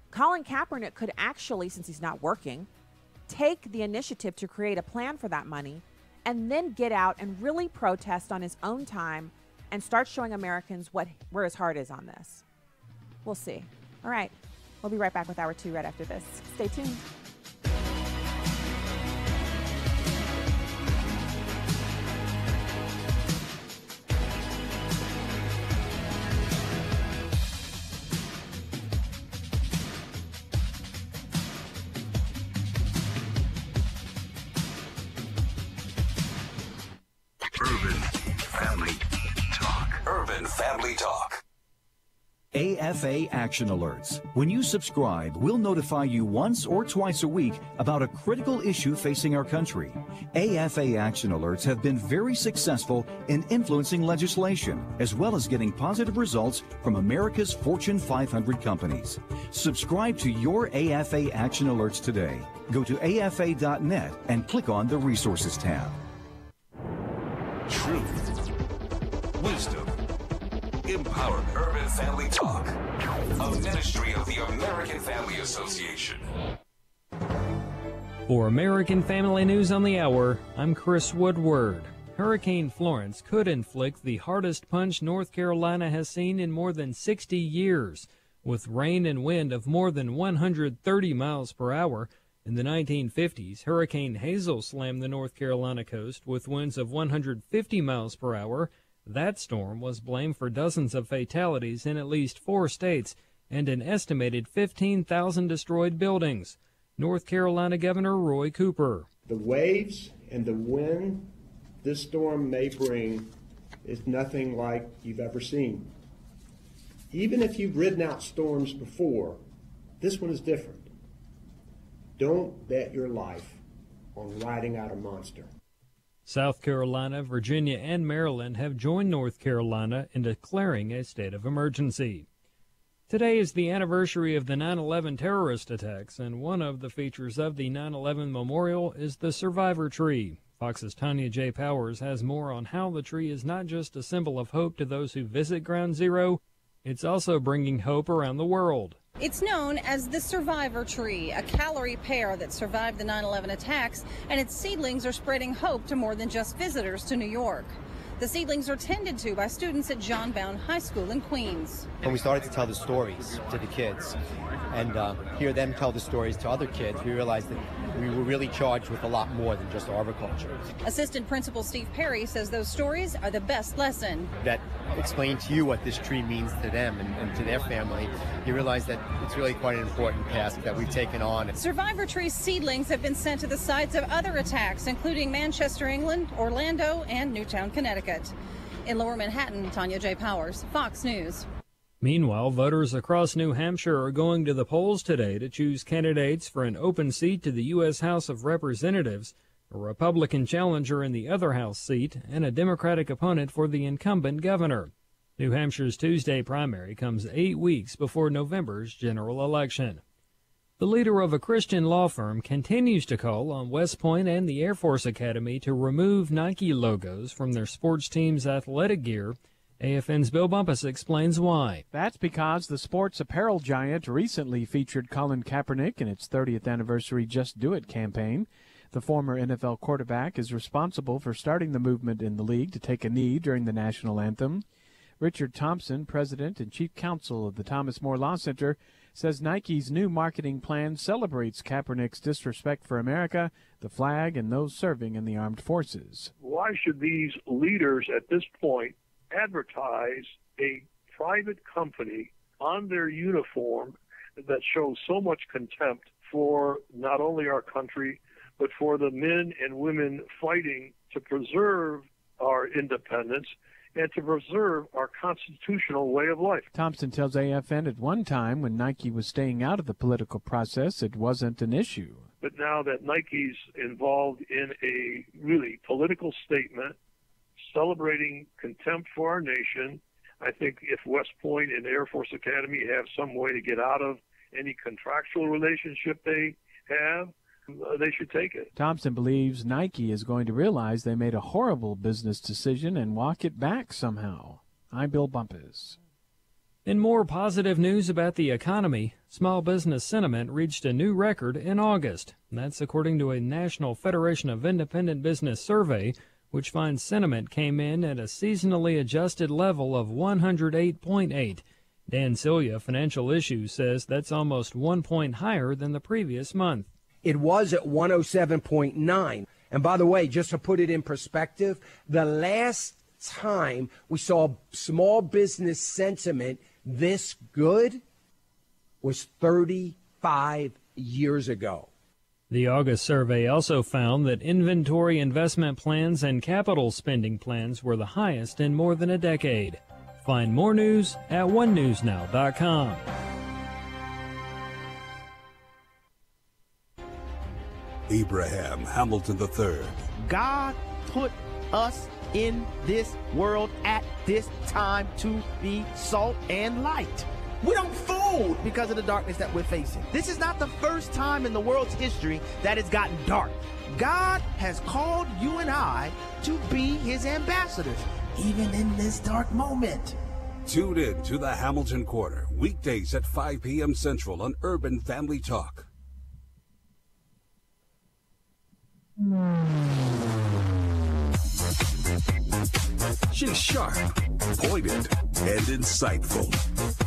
Colin Kaepernick could actually, since he's not working, take the initiative to create a plan for that money and then get out and really protest on his own time and start showing Americans where his heart is on this. We'll see. All right. We'll be right back with Hour 2 right after this. Stay tuned. Urban Family Talk. AFA Action Alerts. When you subscribe, we'll notify you once or twice a week about a critical issue facing our country. AFA Action Alerts have been very successful in influencing legislation, as well as getting positive results from America's Fortune 500 companies. Subscribe to your AFA Action Alerts today. Go to afa.net and click on the Resources tab. Truth, wisdom, empowerment. Urban Family Talk, a ministry of the American Family Association. For American Family News on the Hour, I'm Chris Woodward. Hurricane Florence could inflict the hardest punch North Carolina has seen in more than 60 years, with rain and wind of more than 130 miles per hour. In the 1950s, Hurricane Hazel slammed the North Carolina coast with winds of 150 miles per hour. That storm was blamed for dozens of fatalities in at least 4 states and an estimated 15,000 destroyed buildings. North Carolina Governor Roy Cooper. The waves and the wind this storm may bring is nothing like you've ever seen. Even if you've ridden out storms before, this one is different. Don't bet your life on riding out a monster. South Carolina, Virginia, and Maryland have joined North Carolina in declaring a state of emergency. Today is the anniversary of the 9/11 terrorist attacks, and one of the features of the 9/11 memorial is the Survivor Tree. Fox's Tanya J. Powers has more on how the tree is not just a symbol of hope to those who visit Ground Zero, it's also bringing hope around the world. It's known as the Survivor Tree, a calorie pear that survived the 9/11 attacks, and its seedlings are spreading hope to more than just visitors to New York. The seedlings are tended to by students at John Bowne High School in Queens. When we started to tell the stories to the kids and hear them tell the stories to other kids, we realized that we were really charged with a lot more than just arboriculture. Assistant Principal Steve Perry says those stories are the best lesson. That explain to you what this tree means to them and to their family. You realize that it's really quite an important task that we've taken on. Survivor Tree seedlings have been sent to the sites of other attacks, including Manchester, England, Orlando, and Newtown, Connecticut. In Lower Manhattan, Tanya J. Powers, Fox News. Meanwhile, voters across New Hampshire are going to the polls today to choose candidates for an open seat to the U.S. House of Representatives, a Republican challenger in the other House seat, and a Democratic opponent for the incumbent governor. New Hampshire's Tuesday primary comes 8 weeks before November's general election. The leader of a Christian law firm continues to call on West Point and the Air Force Academy to remove Nike logos from their sports teams' athletic gear AFN's Bill Bumpus explains why. That's because the sports apparel giant recently featured Colin Kaepernick in its 30th anniversary Just Do It campaign. The former NFL quarterback is responsible for starting the movement in the league to take a knee during the national anthem. Richard Thompson, president and chief counsel of the Thomas More Law Center, says Nike's new marketing plan celebrates Kaepernick's disrespect for America, the flag, and those serving in the armed forces. Why should these leaders at this point advertise a private company on their uniform that shows so much contempt for not only our country, but for the men and women fighting to preserve our independence and to preserve our constitutional way of life? Thompson tells AFN at one time when Nike was staying out of the political process, it wasn't an issue. But now that Nike's involved in a really political statement celebrating contempt for our nation, I think if West Point and Air Force Academy have some way to get out of any contractual relationship they have, they should take it. Thompson believes Nike is going to realize they made a horrible business decision and walk it back somehow. I'm Bill Bumpus. In more positive news about the economy, small business sentiment reached a new record in August. That's according to a National Federation of Independent Business survey, which finds sentiment came in at a seasonally adjusted level of 108.8. Dan Celia, Financial Issues, says that's almost 1 point higher than the previous month. It was at 107.9. And by the way, just to put it in perspective, the last time we saw small business sentiment this good was 35 years ago. The August survey also found that inventory investment plans and capital spending plans were the highest in more than a decade. Find more news at onenewsnow.com. Abraham Hamilton III. God put us in this world at this time to be salt and light. We don't fold because of the darkness that we're facing. This is not the first time in the world's history that it's gotten dark. God has called you and I to be his ambassadors, even in this dark moment. Tune in to the Hamilton Corner, weekdays at 5 p.m. Central on Urban Family Talk. She's sharp, pointed, and insightful.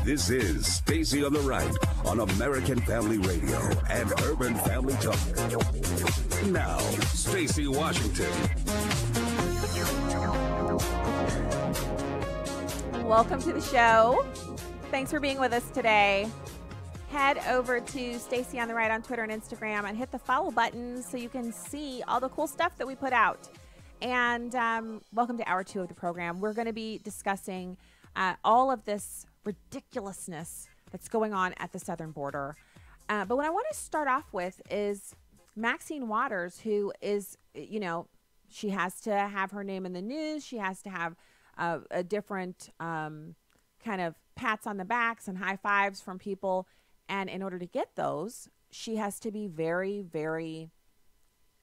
This is Stacy on the Right on American Family Radio and Urban Family Talk. Now, Stacy Washington. Welcome to the show. Thanks for being with us today. Head over to Stacy on the Right on Twitter and Instagram and hit the follow button so you can see all the cool stuff that we put out. And welcome to hour 2 of the program. We're going to be discussing all of this ridiculousness that's going on at the southern border. But what I want to start off with is Maxine Waters, who is, she has to have her name in the news. She has to have a different kind of pats on the backs and high fives from people. And in order to get those, she has to be very, very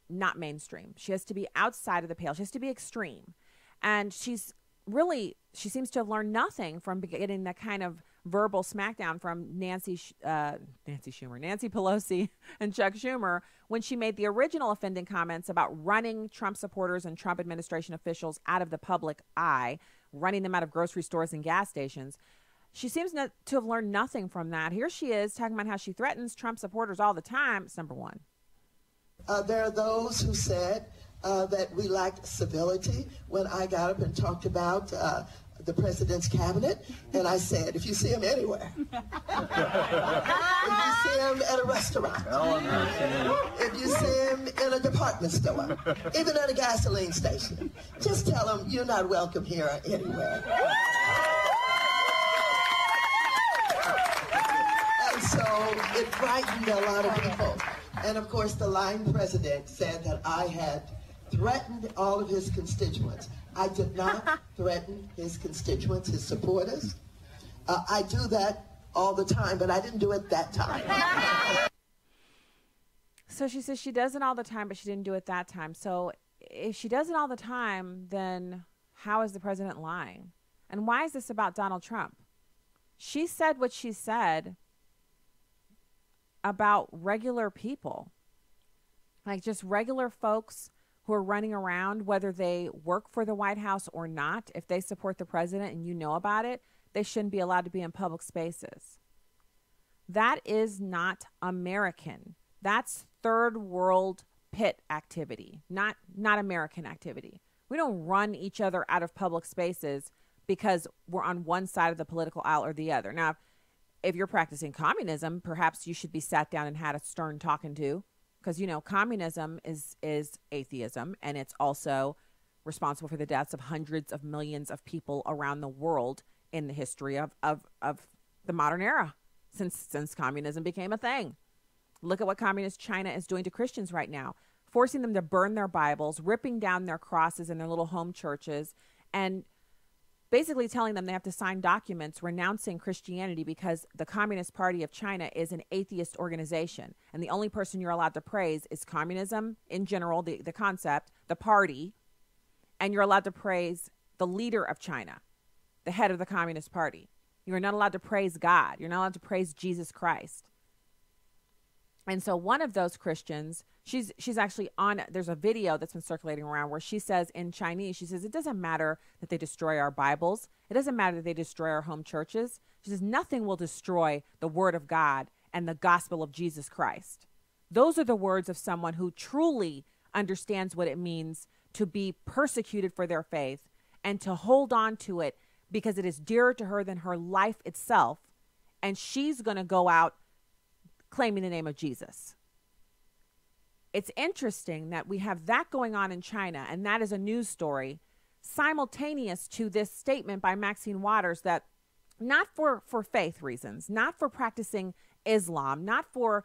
not mainstream. She has to be outside of the pale. She has to be extreme. And she seems to have learned nothing from getting that kind of verbal smackdown from Nancy Pelosi and Chuck Schumer when she made the original offending comments about running Trump supporters and Trump administration officials out of the public eye, running them out of grocery stores and gas stations. She seems to have learned nothing from that. Here she is talking about how she threatens Trump supporters all the time. It's number one. There are those who said that we lacked civility when I got up and talked about the president's cabinet. And I said, if you see him anywhere, if you see him at a restaurant, if you see him in a department store, even at a gasoline station, just tell him you're not welcome here anywhere. And so it frightened a lot of people. And of course, the lying president said that I had threatened all of his constituents. I did not threaten his constituents, his supporters. I do that all the time, but I didn't do it that time. So she says she does it all the time, but she didn't do it that time. So if she does it all the time, then how is the president lying? And why is this about Donald Trump? She said what she said about regular people, like just regular folks who are running around, whether they work for the White House or not. If they support the president and you know about it, they shouldn't be allowed to be in public spaces. That is not American. That's third world pit activity, not American activity. We don't run each other out of public spaces because we're on one side of the political aisle or the other. Now, if you're practicing communism, perhaps you should be sat down and had a stern talking to, because, you know, communism is atheism, and it's also responsible for the deaths of hundreds of millions of people around the world in the history of the modern era, since communism became a thing. Look at what communist China is doing to Christians right now, forcing them to burn their Bibles, ripping down their crosses in their little home churches, and basically telling them they have to sign documents renouncing Christianity because the Communist Party of China is an atheist organization. And the only person you're allowed to praise is communism in general, the concept, the party, and you're allowed to praise the leader of China, the head of the Communist Party. You're not allowed to praise God. You're not allowed to praise Jesus Christ. And so one of those Christians, she's actually on, there's a video that's been circulating around where she says in Chinese, she says, it doesn't matter that they destroy our Bibles. It doesn't matter that they destroy our home churches. She says, nothing will destroy the word of God and the gospel of Jesus Christ. Those are the words of someone who truly understands what it means to be persecuted for their faith and to hold on to it because it is dearer to her than her life itself. And she's going to go out claiming the name of Jesus. It's interesting that we have that going on in China, and that is a news story simultaneous to this statement by Maxine Waters that not for faith reasons, not for practicing Islam, not for,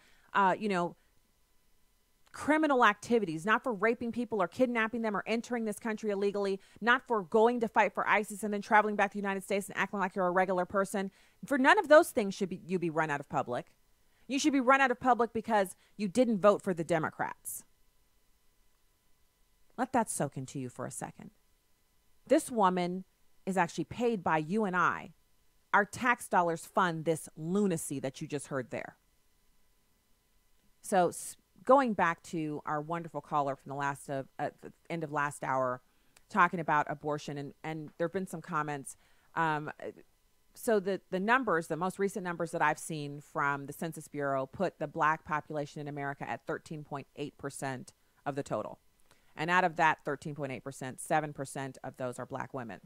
criminal activities, not for raping people or kidnapping them or entering this country illegally, not for going to fight for ISIS and then traveling back to the United States and acting like you're a regular person. For none of those things should you be run out of public. You should be run out of public because you didn't vote for the Democrats. Let that soak into you for a second. This woman is actually paid by you and I. Our tax dollars fund this lunacy that you just heard there. So going back to our wonderful caller from the end of last hour, talking about abortion, and there have been some comments. So the numbers, the most recent numbers that I've seen from the Census Bureau put the black population in America at 13.8% of the total. And out of that 13.8%, 7% of those are black women.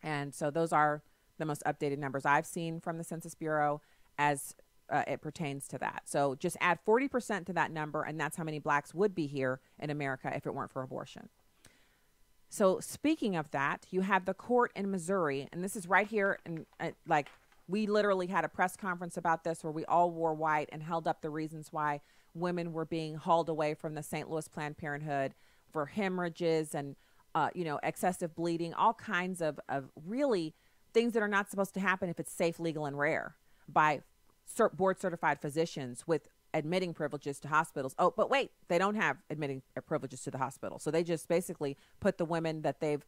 And so those are the most updated numbers I've seen from the Census Bureau as it pertains to that. So just add 40% to that number, and that's how many blacks would be here in America if it weren't for abortion. So speaking of that, you have the court in Missouri, and this is right here. And we literally had a press conference about this where we all wore white and held up the reasons why women were being hauled away from the St. Louis Planned Parenthood for hemorrhages and, excessive bleeding, all kinds of really things that are not supposed to happen if it's safe, legal, and rare by board certified physicians with admitting privileges to hospitals. Oh, but wait, they don't have admitting privileges to the hospital. So they just basically put the women that they've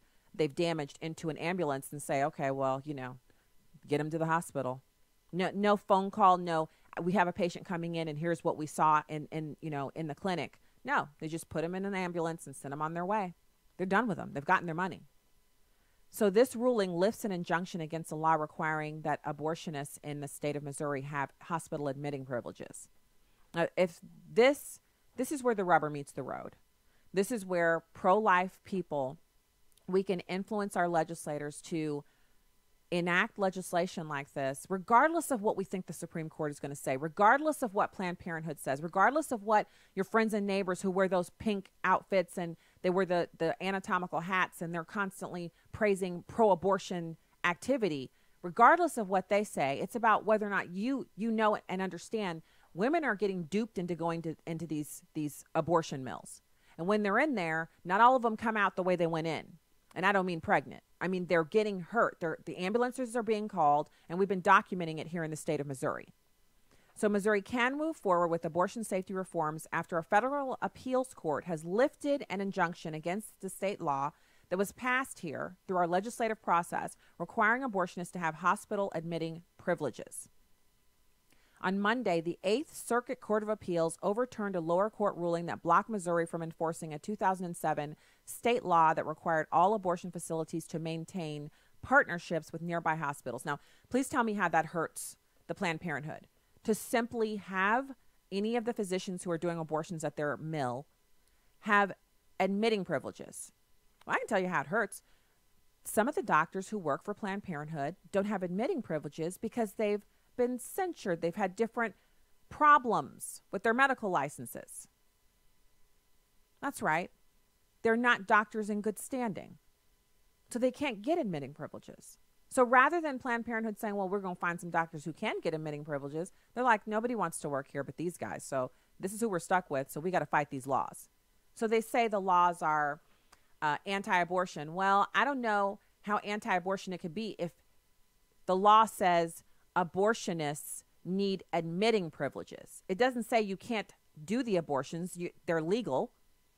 damaged into an ambulance and say, okay, well, get them to the hospital. No phone call. No, we have a patient coming in and here's what we saw in the clinic. No, they just put them in an ambulance and send them on their way. They're done with them. They've gotten their money. So this ruling lifts an injunction against a law requiring that abortionists in the state of Missouri have hospital admitting privileges. If this is where the rubber meets the road. This is where pro-life people, we can influence our legislators to enact legislation like this, regardless of what we think the Supreme Court is going to say, regardless of what Planned Parenthood says, regardless of what your friends and neighbors who wear those pink outfits and they wear the anatomical hats and they're constantly praising pro-abortion activity, regardless of what they say, it's about whether or not you know and understand women are getting duped into going into these abortion mills. And when they're in there, not all of them come out the way they went in. And I don't mean pregnant. I mean, they're getting hurt. The ambulances are being called, and we've been documenting it here in the state of Missouri. So Missouri can move forward with abortion safety reforms after a federal appeals court has lifted an injunction against the state law that was passed here through our legislative process requiring abortionists to have hospital admitting privileges. On Monday, the 8th Circuit Court of Appeals overturned a lower court ruling that blocked Missouri from enforcing a 2007 state law that required all abortion facilities to maintain partnerships with nearby hospitals. Now, please tell me how that hurts the Planned Parenthood. To simply have any of the physicians who are doing abortions at their mill have admitting privileges. Well, I can tell you how it hurts. Some of the doctors who work for Planned Parenthood don't have admitting privileges because they've been censured. They've had different problems with their medical licenses. That's right. They're not doctors in good standing. So they can't get admitting privileges. So rather than Planned Parenthood saying, well, we're going to find some doctors who can get admitting privileges, they're like, nobody wants to work here but these guys. So this is who we're stuck with. So we got to fight these laws. So they say the laws are anti-abortion. Well, I don't know how anti-abortion it could be if the law says abortionists need admitting privileges. It doesn't say you can't do the abortions. They're legal.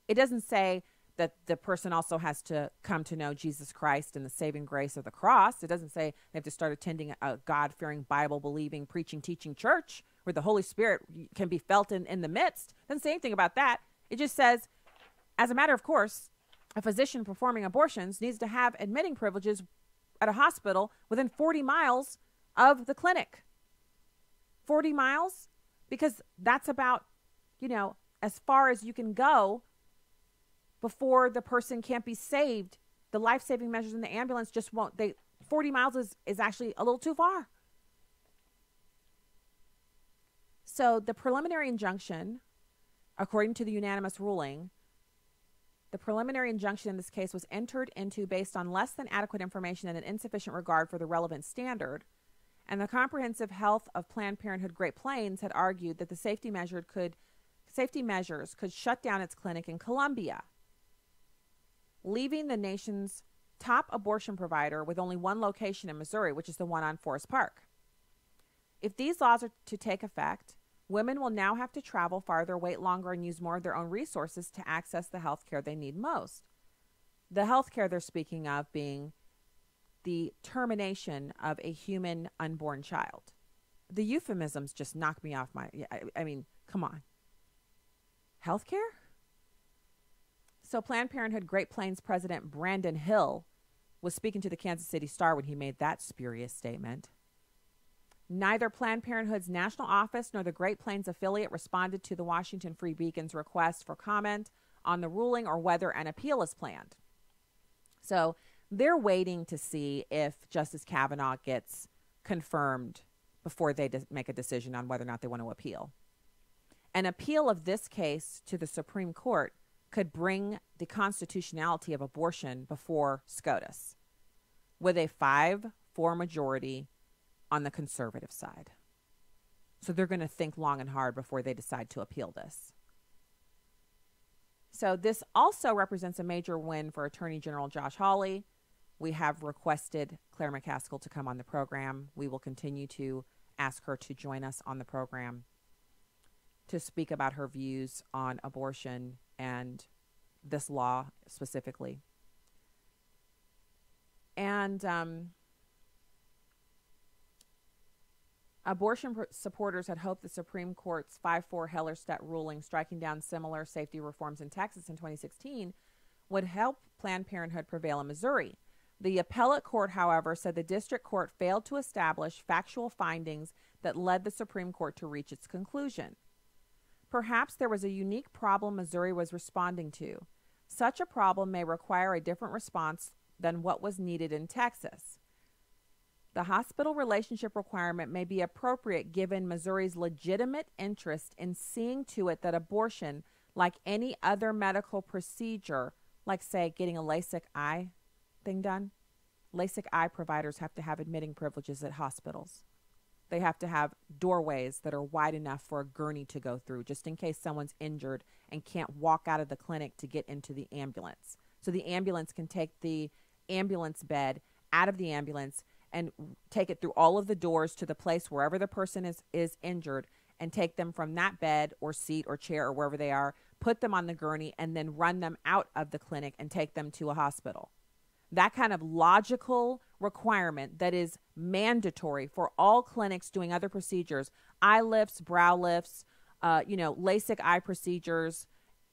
It doesn't say that the person also has to come to know Jesus Christ and the saving grace of the cross. It doesn't say they have to start attending a God-fearing, Bible-believing, preaching, teaching church where the Holy Spirit can be felt in the midst. It doesn't say anything about that. It just says, as a matter of course, a physician performing abortions needs to have admitting privileges at a hospital within 40 miles of the clinic. 40 miles? Because that's about, as far as you can go before the person can't be saved. The life-saving measures in the ambulance just won't. 40 miles is actually a little too far. So the preliminary injunction, according to the unanimous ruling, the preliminary injunction in this case was entered into based on less than adequate information and an insufficient regard for the relevant standard. And the Comprehensive Health of Planned Parenthood Great Plains had argued that the safety measures could shut down its clinic in Columbia, leaving the nation's top abortion provider with only one location in Missouri, which is the one on Forest Park. If these laws are to take effect, women will now have to travel farther, wait longer, and use more of their own resources to access the health care they need most. The health care they're speaking of being the termination of a human unborn child. The euphemisms just knock me off my... I mean, come on. Health care? So Planned Parenthood Great Plains President Brandon Hill was speaking to the Kansas City Star when he made that spurious statement. Neither Planned Parenthood's national office nor the Great Plains affiliate responded to the Washington Free Beacon's request for comment on the ruling or whether an appeal is planned. So they're waiting to see if Justice Kavanaugh gets confirmed before they make a decision on whether or not they want to appeal. An appeal of this case to the Supreme Court could bring the constitutionality of abortion before SCOTUS with a 5-4 majority on the conservative side. So they're going to think long and hard before they decide to appeal this. So this also represents a major win for Attorney General Josh Hawley. We have requested Claire McCaskill to come on the program. We will continue to ask her to join us on the program to speak about her views on abortion and this law specifically. And abortion supporters had hoped the Supreme Court's 5-4 Hellerstedt ruling striking down similar safety reforms in Texas in 2016 would help Planned Parenthood prevail in Missouri. The appellate court, however, said the district court failed to establish factual findings that led the Supreme Court to reach its conclusion. Perhaps there was a unique problem Missouri was responding to. Such a problem may require a different response than what was needed in Texas. The hospital relationship requirement may be appropriate given Missouri's legitimate interest in seeing to it that abortion, like any other medical procedure, like, say, getting a LASIK eye thing done, LASIK eye providers have to have admitting privileges at hospitals. They have to have doorways that are wide enough for a gurney to go through, just in case someone's injured and can't walk out of the clinic to get into the ambulance. So the ambulance can take the ambulance bed out of the ambulance and take it through all of the doors to the place wherever the person is injured and take them from that bed or seat or chair or wherever they are, put them on the gurney, and then run them out of the clinic and take them to a hospital. that kind of logical requirement that is mandatory for all clinics doing other procedures, eye lifts, brow lifts, LASIK eye procedures,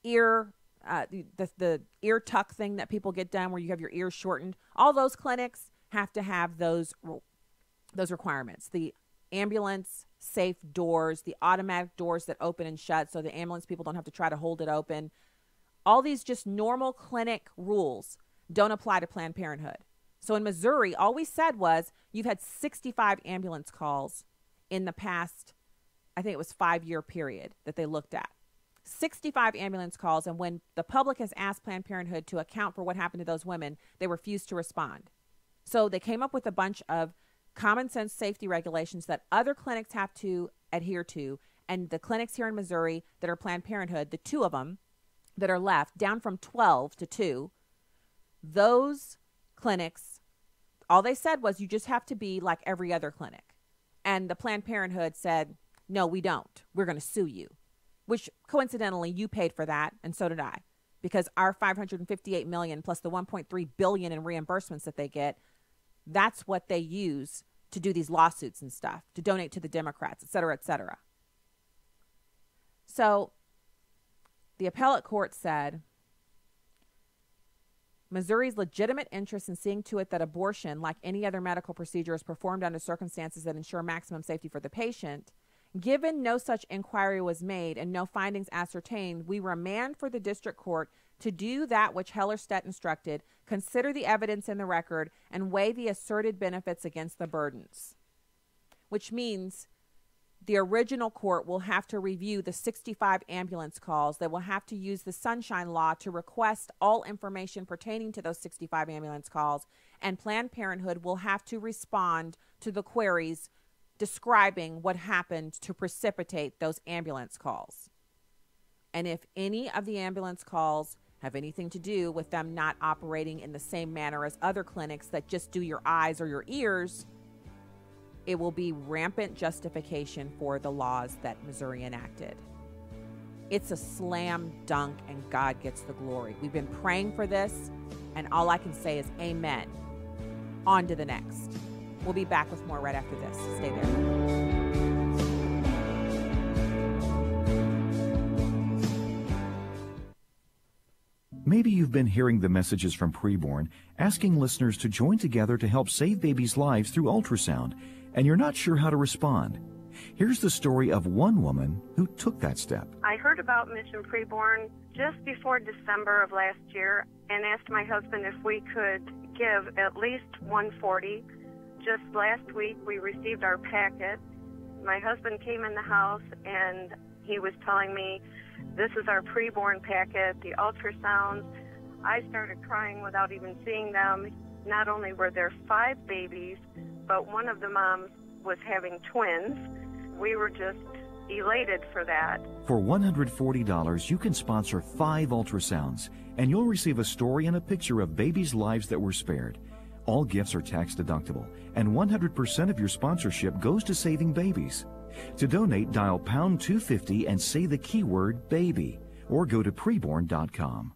ear, the ear tuck thing that people get done where you have your ears shortened. All those clinics have to have those requirements. The ambulance safe doors, the automatic doors that open and shut so the ambulance people don't have to try to hold it open. All these just normal clinic rules don't apply to Planned Parenthood. So in Missouri, all we said was you've had 65 ambulance calls in the past, I think it was 5-year period that they looked at. 65 ambulance calls, and when the public has asked Planned Parenthood to account for what happened to those women, they refused to respond. So they came up with a bunch of common sense safety regulations that other clinics have to adhere to, and the clinics here in Missouri that are Planned Parenthood, the 2 of them that are left, down from 12 to 2, those clinics, all they said was you just have to be like every other clinic. And the Planned Parenthood said, no, we don't. We're going to sue you, which coincidentally you paid for that, and so did I, because our $558 million plus the $1.3 billion in reimbursements that they get, that's what they use to do these lawsuits and stuff, to donate to the Democrats, et cetera, et cetera. So the appellate court said Missouri's legitimate interest in seeing to it that abortion, like any other medical procedure, is performed under circumstances that ensure maximum safety for the patient. Given no such inquiry was made and no findings ascertained, we remand for the district court to do that which Hellerstedt instructed, consider the evidence in the record, and weigh the asserted benefits against the burdens. Which means the original court will have to review the 65 ambulance calls. They will have to use the Sunshine Law to request all information pertaining to those 65 ambulance calls, and Planned Parenthood will have to respond to the queries describing what happened to precipitate those ambulance calls. And if any of the ambulance calls have anything to do with them not operating in the same manner as other clinics that just do your eyes or your ears, it will be rampant justification for the laws that Missouri enacted. It's a slam dunk, and God gets the glory. We've been praying for this, and all I can say is amen. On to the next. We'll be back with more right after this. Stay there. Maybe you've been hearing the messages from Preborn asking listeners to join together to help save babies' lives through ultrasound, and you're not sure how to respond. Here's the story of one woman who took that step. I heard about Mission Preborn just before December of last year and asked my husband if we could give at least $140. Just last week we received our packet. My husband came in the house and he was telling me, this is our preborn packet, the ultrasounds. I started crying without even seeing them. Not only were there 5 babies, but one of the moms was having twins. We were just elated for that. For $140, you can sponsor 5 ultrasounds, and you'll receive a story and a picture of babies' lives that were spared. All gifts are tax deductible, and 100% of your sponsorship goes to saving babies. To donate, dial pound 250 and say the keyword baby, or go to preborn.com.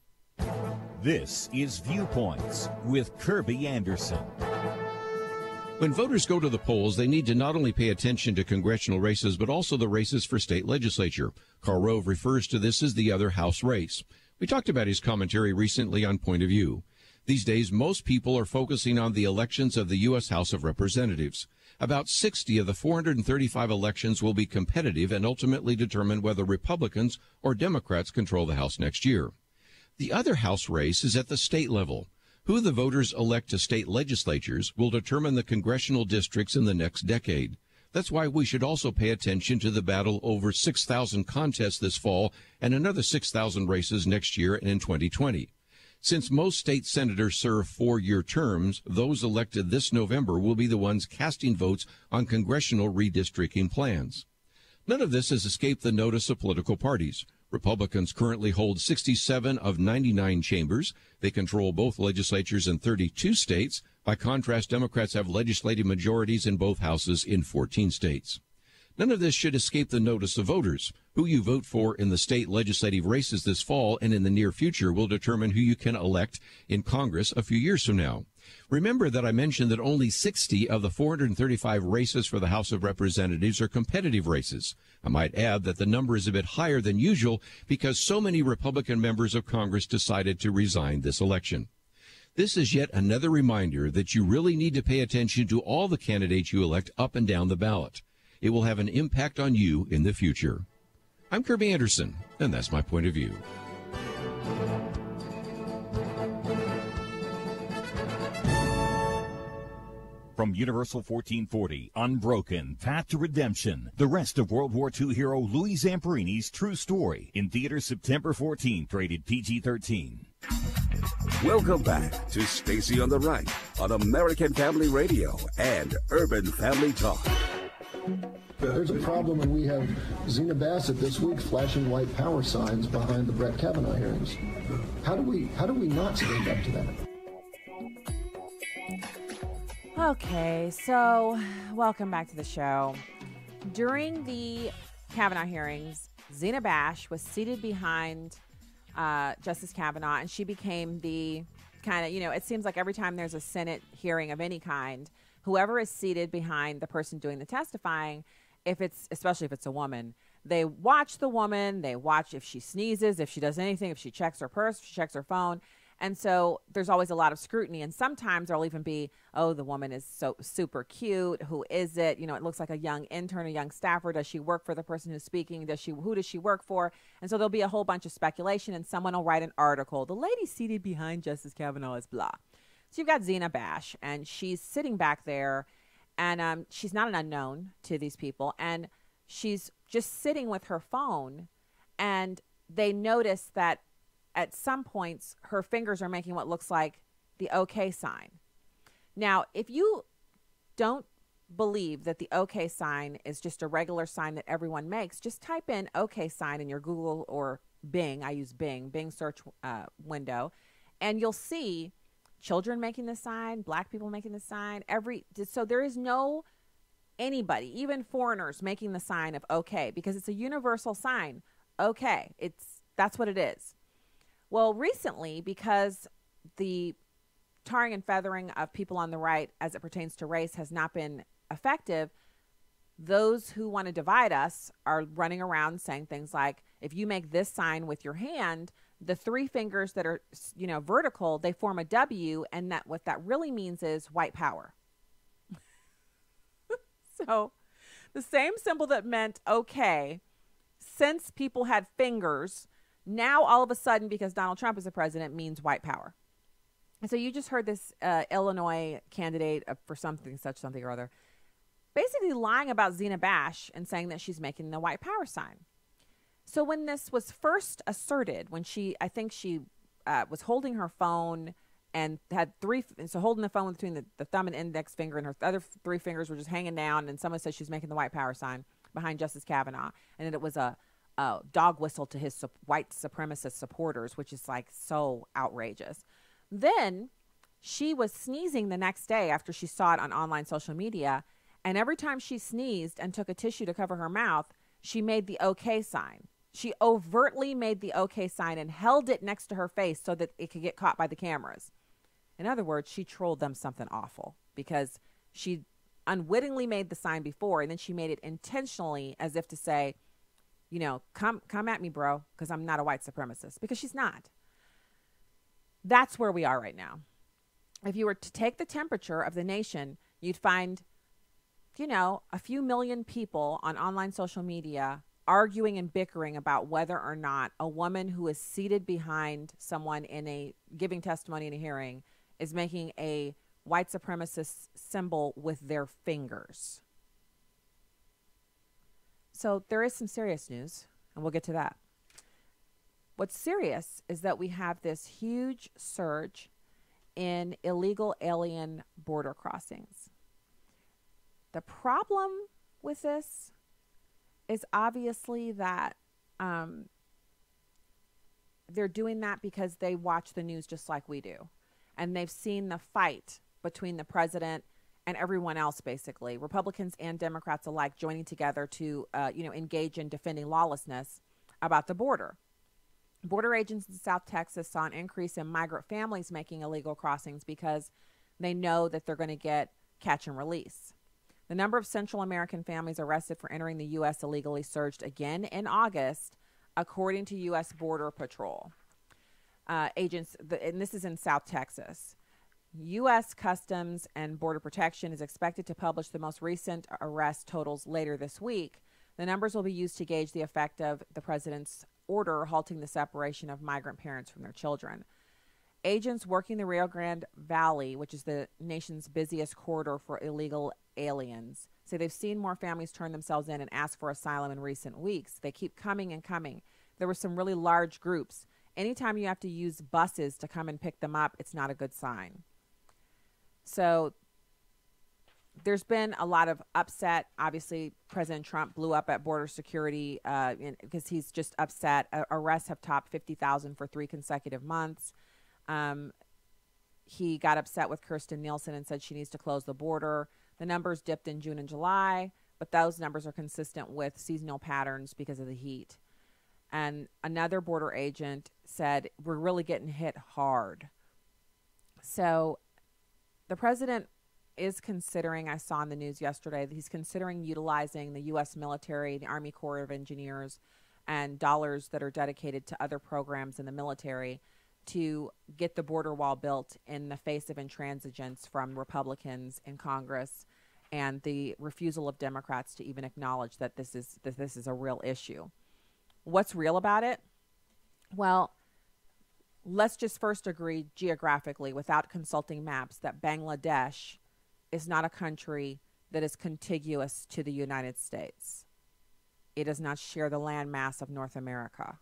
This is Viewpoints with Kirby Anderson. When voters go to the polls, they need to not only pay attention to congressional races, but also the races for state legislature. Karl Rove refers to this as the other House race. We talked about his commentary recently on Point of View. These days, most people are focusing on the elections of the U.S. House of Representatives. About 60 of the 435 elections will be competitive and ultimately determine whether Republicans or Democrats control the House next year. The other House race is at the state level. Who the voters elect to state legislatures will determine the congressional districts in the next decade. That's why we should also pay attention to the battle over 6,000 contests this fall and another 6,000 races next year and in 2020. Since most state senators serve 4-year terms, those elected this November will be the ones casting votes on congressional redistricting plans. None of this has escaped the notice of political parties. Republicans currently hold 67 of 99 chambers. They control both legislatures in 32 states. By contrast, Democrats have legislative majorities in both houses in 14 states. None of this should escape the notice of voters. Who you vote for in the state legislative races this fall and in the near future will determine who you can elect in Congress a few years from now. Remember that I mentioned that only 60 of the 435 races for the House of Representatives are competitive races. I might add that the number is a bit higher than usual because so many Republican members of Congress decided to resign this election. This is yet another reminder that you really need to pay attention to all the candidates you elect up and down the ballot. It will have an impact on you in the future. I'm Kirby Anderson, and that's my point of view. From Universal 1440, Unbroken, Path to Redemption, the rest of World War II hero Louis Zamperini's true story, in theaters September 14th, rated PG-13. Welcome back to Stacy on the Right on American Family Radio and Urban Family Talk. There's a problem when we have Zena Bassett this week flashing white power signs behind the Brett Kavanaugh hearings. How do we not stand up to that? Okay, so welcome back to the show. During the Kavanaugh hearings, Zena Bash was seated behind Justice Kavanaugh, and she became the kind of, it seems like every time there's a Senate hearing of any kind, whoever is seated behind the person doing the testifying, especially if it's a woman, they watch the woman, they watch if she sneezes, if she does anything, if she checks her purse, if she checks her phone. And so there's always a lot of scrutiny. And sometimes there'll even be, oh, the woman is so super cute. Who is it? It looks like a young intern, a young staffer. Does she work for the person who's speaking? Who does she work for? And so there'll be a whole bunch of speculation, and someone will write an article. The lady seated behind Justice Kavanaugh is blah. So you've got Zena Bash, and she's sitting back there, and she's not an unknown to these people. And she's just sitting with her phone, and they notice that at some points, her fingers are making what looks like the OK sign. Now, if you don't believe that the OK sign is just a regular sign that everyone makes, just type in OK sign in your Google or Bing. I use Bing search window, and you'll see children making the sign, black people making the sign. So there is no anybody, even foreigners, making the sign of OK, because it's a universal sign. OK, that's what it is. Well, recently, because the tarring and feathering of people on the right as it pertains to race has not been effective, those who want to divide us are running around saying things like, if you make this sign with your hand, the three fingers that are, vertical, they form a W, and that what that really means is white power. So the same symbol that meant okay, since people had fingers, now, all of a sudden, because Donald Trump is the president, means white power. And so you just heard this Illinois candidate for something or other, basically lying about Zena Bash and saying that she's making the white power sign. So when this was first asserted, when I think she was holding her phone and had holding the phone between the thumb and index finger, and her other three fingers were just hanging down, and someone said she's making the white power sign behind Justice Kavanaugh, and that it was a dog whistle to his white supremacist supporters, which is like so outrageous. Then she was sneezing the next day after she saw it on online social media, and every time she sneezed and took a tissue to cover her mouth, she made the OK sign. She overtly made the OK sign and held it next to her face so that it could get caught by the cameras. In other words, she trolled them something awful, because she unwittingly made the sign before, and then she made it intentionally as if to say, come at me, bro, because I'm not a white supremacist, because she's not. That's where we are right now. If you were to take the temperature of the nation, you'd find, a few million people on online social media arguing and bickering about whether or not a woman who is seated behind someone giving testimony in a hearing is making a white supremacist symbol with their fingers. So there is some serious news, and we'll get to that. What's serious is that we have this huge surge in illegal alien border crossings. The problem with this is obviously that they're doing that because they watch the news just like we do. And they've seen the fight between the president and everyone else, basically, Republicans and Democrats alike, joining together to, engage in defending lawlessness about the border. Border agents in South Texas saw an increase in migrant families making illegal crossings because They know that they're going to get catch and release. The number of Central American families arrested for entering the U.S. illegally surged again in August, according to U.S. Border Patrol agents, and this is in South Texas. U.S. Customs and Border Protection is expected to publish the most recent arrest totals later this week. The numbers will be used to gauge the effect of the president's order halting the separation of migrant parents from their children. Agents working the Rio Grande Valley, which is the nation's busiest corridor for illegal aliens, say they've seen more families turn themselves in and ask for asylum in recent weeks. They keep coming and coming. There were some really large groups. Anytime you have to use buses to come and pick them up, it's not a good sign. So there's been a lot of upset. Obviously, President Trump blew up at border security because he's just upset. Arrests have topped 50,000 for 3 consecutive months. He got upset with Kirstjen Nielsen and said she needs to close the border. The numbers dipped in June and July, but those numbers are consistent with seasonal patterns because of the heat. And another border agent said, we're really getting hit hard. So the president is considering, I saw in the news yesterday, that he's considering utilizing the U.S. military, the Army Corps of Engineers, and dollars that are dedicated to other programs in the military to get the border wall built in the face of intransigence from Republicans in Congress and the refusal of Democrats to even acknowledge that this is a real issue. What's real about it? Well, let's just first agree geographically, without consulting maps, that Bangladesh is not a country that is contiguous to the United States. It does not share the landmass of North America.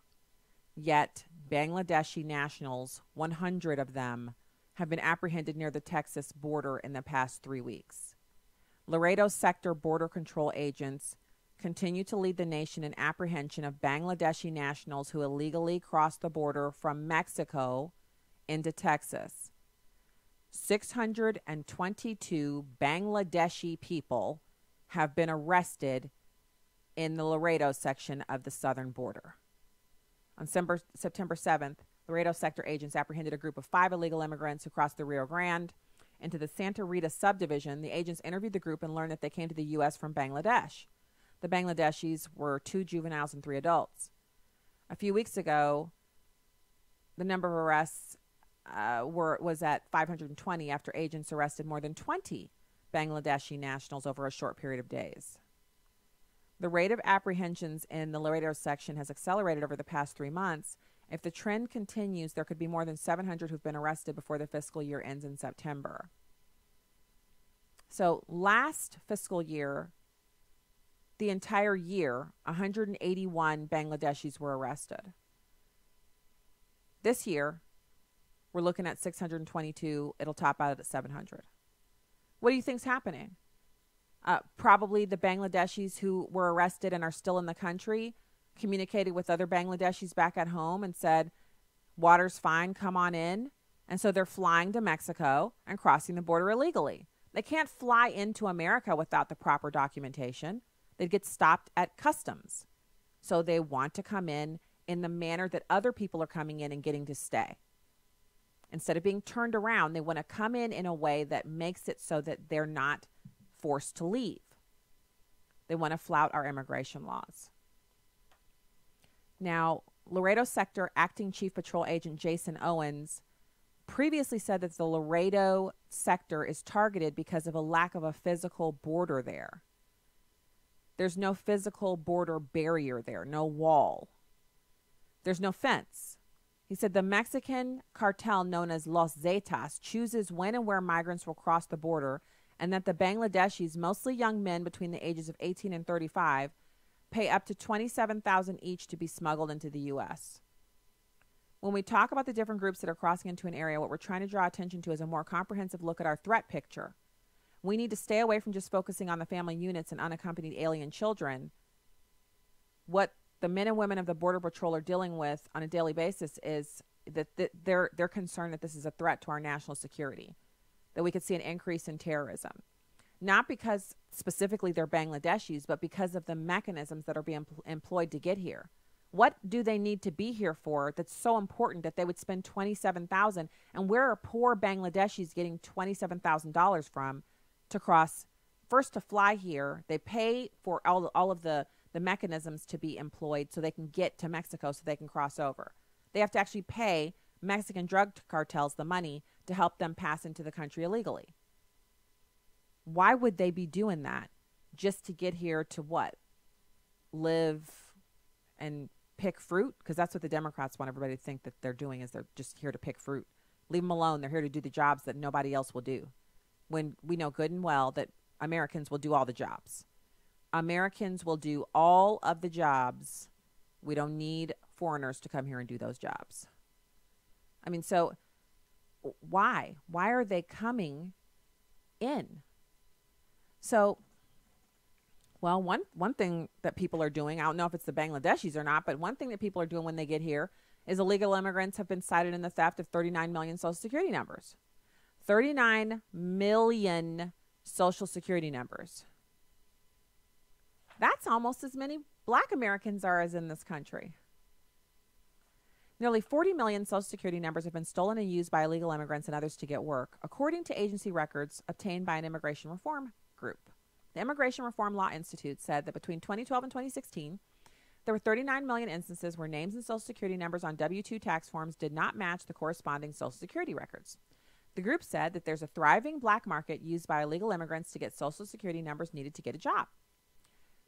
Yet, Bangladeshi nationals, 100 of them, have been apprehended near the Texas border in the past 3 weeks. Laredo sector border control agents continue to lead the nation in apprehension of Bangladeshi nationals who illegally crossed the border from Mexico into Texas. 622 Bangladeshi people have been arrested in the Laredo section of the southern border. On September 7th, Laredo sector agents apprehended a group of 5 illegal immigrants who crossed the Rio Grande into the Santa Rita subdivision. The agents interviewed the group and learned that they came to the U.S. from Bangladesh. The Bangladeshis were 2 juveniles and 3 adults. A few weeks ago, the number of arrests was at 520 after agents arrested more than 20 Bangladeshi nationals over a short period of days. The rate of apprehensions in the Laredo section has accelerated over the past 3 months. If the trend continues, there could be more than 700 who've been arrested before the fiscal year ends in September. So last fiscal year, the entire year, 181 Bangladeshis were arrested. This year, we're looking at 622. It'll top out at 700. What do you think's happening? Probably the Bangladeshis who were arrested and are still in the country communicated with other Bangladeshis back at home and said, water's fine, come on in. And so they're flying to Mexico and crossing the border illegally. They can't fly into America without the proper documentation. They'd get stopped at customs. So they want to come in the manner that other people are coming in and getting to stay. Instead of being turned around, they want to come in a way that makes it so that they're not forced to leave. They want to flout our immigration laws. Now, Laredo Sector Acting Chief Patrol Agent Jason Owens previously said that the Laredo sector is targeted because of a lack of a physical border there. There's no physical border barrier there, no wall. There's no fence. He said the Mexican cartel known as Los Zetas chooses when and where migrants will cross the border, and that the Bangladeshis, mostly young men between the ages of 18 and 35, pay up to $27,000 each to be smuggled into the U.S. When we talk about the different groups that are crossing into an area, what we're trying to draw attention to is a more comprehensive look at our threat picture. We need to stay away from just focusing on the family units and unaccompanied alien children. What the men and women of the Border Patrol are dealing with on a daily basis is that they're concerned that this is a threat to our national security, that we could see an increase in terrorism. Not because specifically they're Bangladeshis, but because of the mechanisms that are being employed to get here. What do they need to be here for that's so important that they would spend $27,000? And where are poor Bangladeshis getting $27,000 from to cross, first to fly here? They pay for all of the mechanisms to be employed so they can get to Mexico so they can cross over. They have to actually pay Mexican drug cartels the money to help them pass into the country illegally. Why would they be doing that? Just to get here to what? Live and pick fruit? Because that's what the Democrats want everybody to think that they're doing, is they're just here to pick fruit. Leave them alone. They're here to do the jobs that nobody else will do. When we know good and well that Americans will do all the jobs. Americans will do all of the jobs. We don't need foreigners to come here and do those jobs. I mean, so why? Why are they coming in? So, well, one thing that people are doing, I don't know if it's the Bangladeshis or not, but one thing that people are doing when they get here is illegal immigrants have been cited in the theft of 39 million Social Security numbers. 39 million Social Security numbers. That's almost as many Black Americans are as in this country. Nearly 40 million Social Security numbers have been stolen and used by illegal immigrants and others to get work, according to agency records obtained by an immigration reform group. The Immigration Reform Law Institute said that between 2012 and 2016, there were 39 million instances where names and Social Security numbers on W-2 tax forms did not match the corresponding Social Security records. The group said that there's a thriving black market used by illegal immigrants to get Social Security numbers needed to get a job.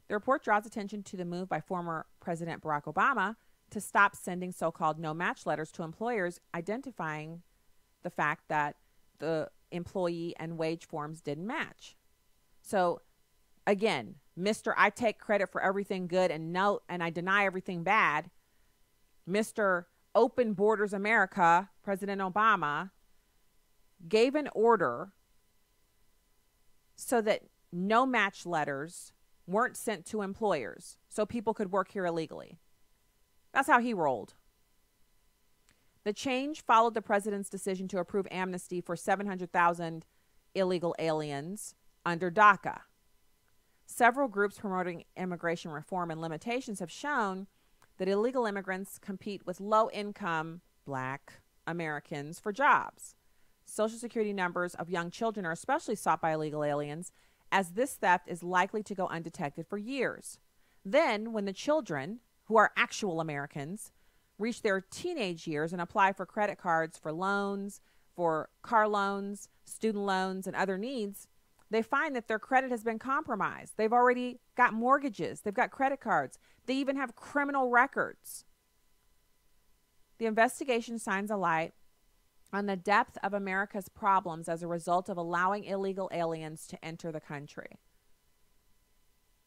The report draws attention to the move by former President Barack Obama to stop sending so-called no-match letters to employers, identifying the fact that the employee and wage forms didn't match. So, again, Mr. I take credit for everything good and I deny everything bad. Mr. Open Borders America, President Obama, gave an order so that no-match letters weren't sent to employers so people could work here illegally. That's how he rolled. The change followed the president's decision to approve amnesty for 700,000 illegal aliens under DACA. Several groups promoting immigration reform and limitations have shown that illegal immigrants compete with low-income Black Americans for jobs. Social Security numbers of young children are especially sought by illegal aliens, as this theft is likely to go undetected for years. Then, when the children, who are actual Americans, reach their teenage years and apply for credit cards for loans, for car loans, student loans, and other needs, they find that their credit has been compromised. They've already got mortgages. They've got credit cards. They even have criminal records. The investigation shines a light on the depth of America's problems as a result of allowing illegal aliens to enter the country.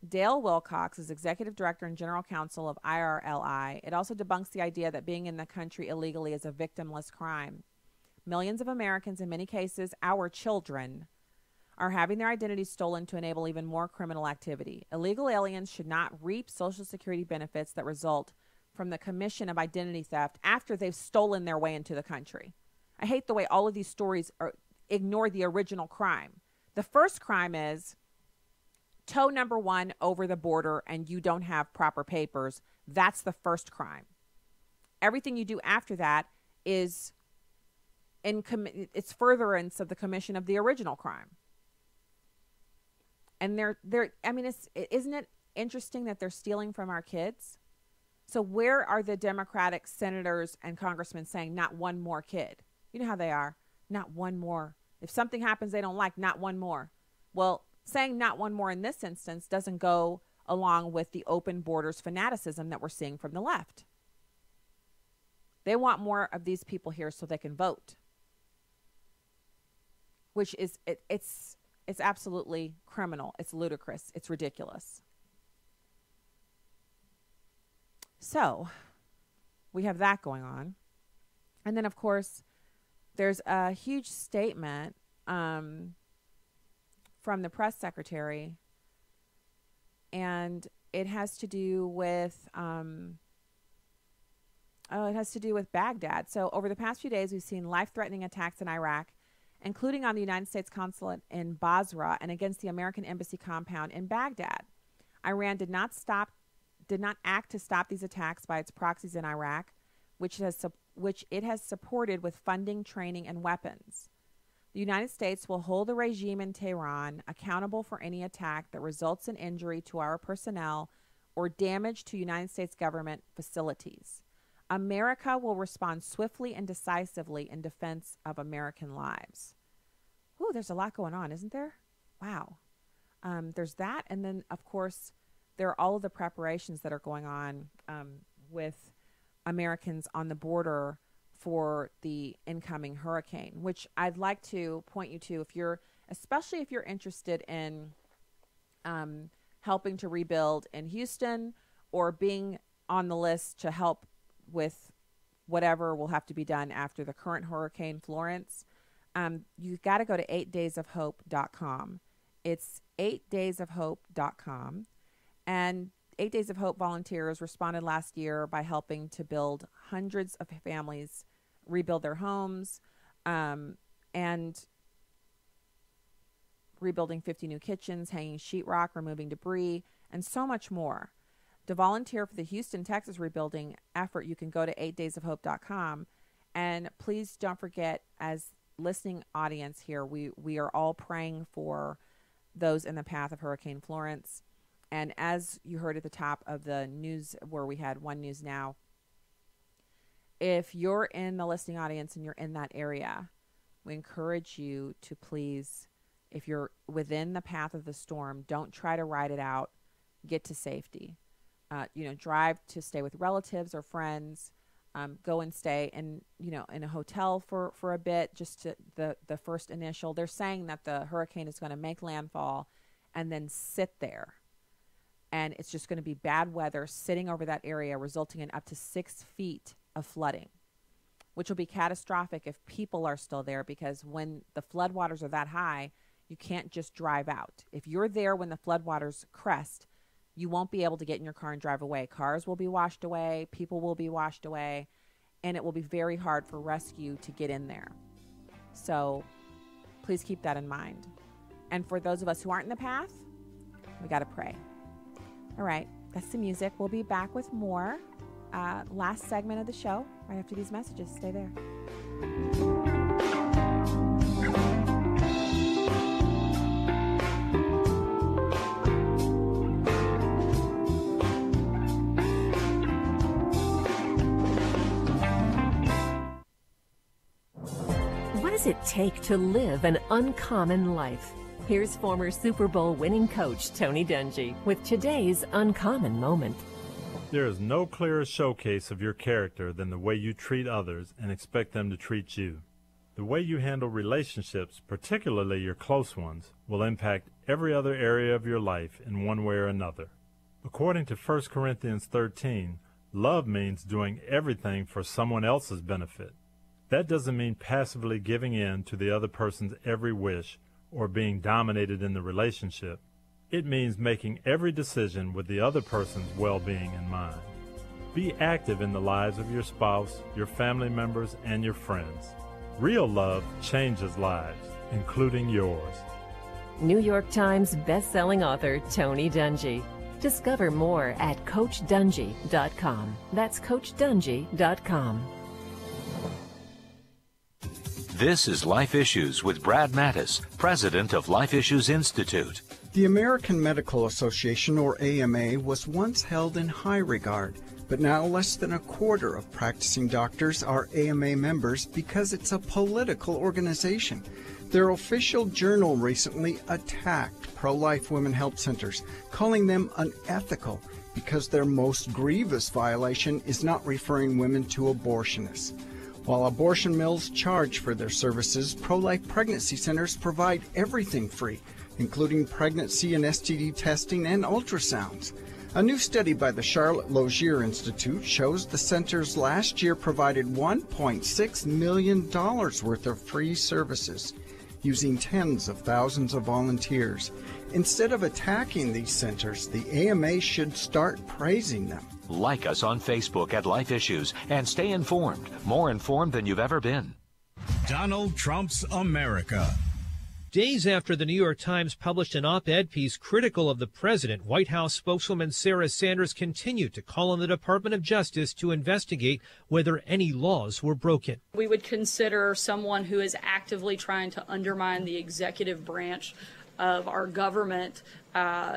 Dale Wilcox is executive director and general counsel of IRLI. It also debunks the idea that being in the country illegally is a victimless crime. Millions of Americans, in many cases our children, are having their identities stolen to enable even more criminal activity. Illegal aliens should not reap Social Security benefits that result from the commission of identity theft after they've stolen their way into the country. I hate the way all of these stories ignore the original crime. The first crime is tow number one over the border and you don't have proper papers. That's the first crime. Everything you do after that is it's furtherance of the commission of the original crime. And isn't it interesting that they're stealing from our kids? So where are the Democratic senators and congressmen saying not one more kid? You know how they are. Not one more. If something happens they don't like, not one more. Well, saying not one more in this instance doesn't go along with the open borders fanaticism that we're seeing from the left. They want more of these people here so they can vote, which is it's absolutely criminal. It's ludicrous. It's ridiculous. So we have that going on. And then, of course, there's a huge statement from the press secretary, and it has to do with Baghdad. So over the past few days, we've seen life-threatening attacks in Iraq, including on the United States consulate in Basra and against the American embassy compound in Baghdad. Iran did not stop did not act to stop these attacks by its proxies in Iraq, which it has supported with funding, training, and weapons. The United States will hold the regime in Tehran accountable for any attack that results in injury to our personnel or damage to United States government facilities. America will respond swiftly and decisively in defense of American lives. Ooh, there's a lot going on, isn't there? Wow. There's that, and then, of course, there are all of the preparations that are going on with Americans on the border for the incoming hurricane, which I'd like to point you to, especially if you're interested in helping to rebuild in Houston or being on the list to help with whatever will have to be done after the current Hurricane Florence. You've got to go to 8daysofhope.com. It's 8daysofhope.com. And 8 Days of Hope volunteers responded last year by helping to build hundreds of families rebuild their homes, and rebuilding 50 new kitchens, hanging sheetrock, removing debris, and so much more. To volunteer for the Houston, Texas rebuilding effort, you can go to 8daysofhope.com. And please don't forget, as listening audience here, we are all praying for those in the path of Hurricane Florence. And as you heard at the top of the news, where we had One News Now, if you're in the listening audience and you're in that area, we encourage you to please, if you're within the path of the storm, don't try to ride it out. Get to safety. Drive to stay with relatives or friends. Go and stay in a hotel for a bit, just to the first initial. They're saying that the hurricane is going to make landfall and then sit there. And it's just going to be bad weather sitting over that area, resulting in up to 6 feet of flooding, which will be catastrophic if people are still there, because when the floodwaters are that high, you can't just drive out. If you're there when the floodwaters crest, you won't be able to get in your car and drive away. Cars will be washed away, people will be washed away, and it will be very hard for rescue to get in there. So please keep that in mind. And for those of us who aren't in the path, we got to pray. All right, that's the music. We'll be back with more. Last segment of the show right after these messages. Stay there. What does it take to live an uncommon life? Here's former Super Bowl winning coach Tony Dungy with today's uncommon moment. There is no clearer showcase of your character than the way you treat others and expect them to treat you. The way you handle relationships, particularly your close ones, will impact every other area of your life in one way or another. According to 1 Corinthians 13, love means doing everything for someone else's benefit. That doesn't mean passively giving in to the other person's every wish or being dominated in the relationship. It means making every decision with the other person's well-being in mind. Be active in the lives of your spouse, your family members, and your friends. Real love changes lives, including yours. New York Times best-selling author Tony Dungy. Discover more at CoachDungy.com. That's CoachDungy.com. This is Life Issues with Brad Mattis, president of Life Issues Institute. The American Medical Association, or AMA, was once held in high regard, but now less than a quarter of practicing doctors are AMA members because it's a political organization. Their official journal recently attacked pro-life women health centers, calling them unethical because their most grievous violation is not referring women to abortionists. While abortion mills charge for their services, pro-life pregnancy centers provide everything free, including pregnancy and STD testing and ultrasounds. A new study by the Charlotte Logier Institute shows the centers last year provided $1.6 million worth of free services, using tens of thousands of volunteers. Instead of attacking these centers, the AMA should start praising them. Like us on Facebook at Life Issues and stay informed, more informed than you've ever been. Donald Trump's America. Days after the New York Times published an op-ed piece critical of the president, White House spokeswoman Sarah Sanders continued to call on the Department of Justice to investigate whether any laws were broken. We would consider someone who is actively trying to undermine the executive branch of our government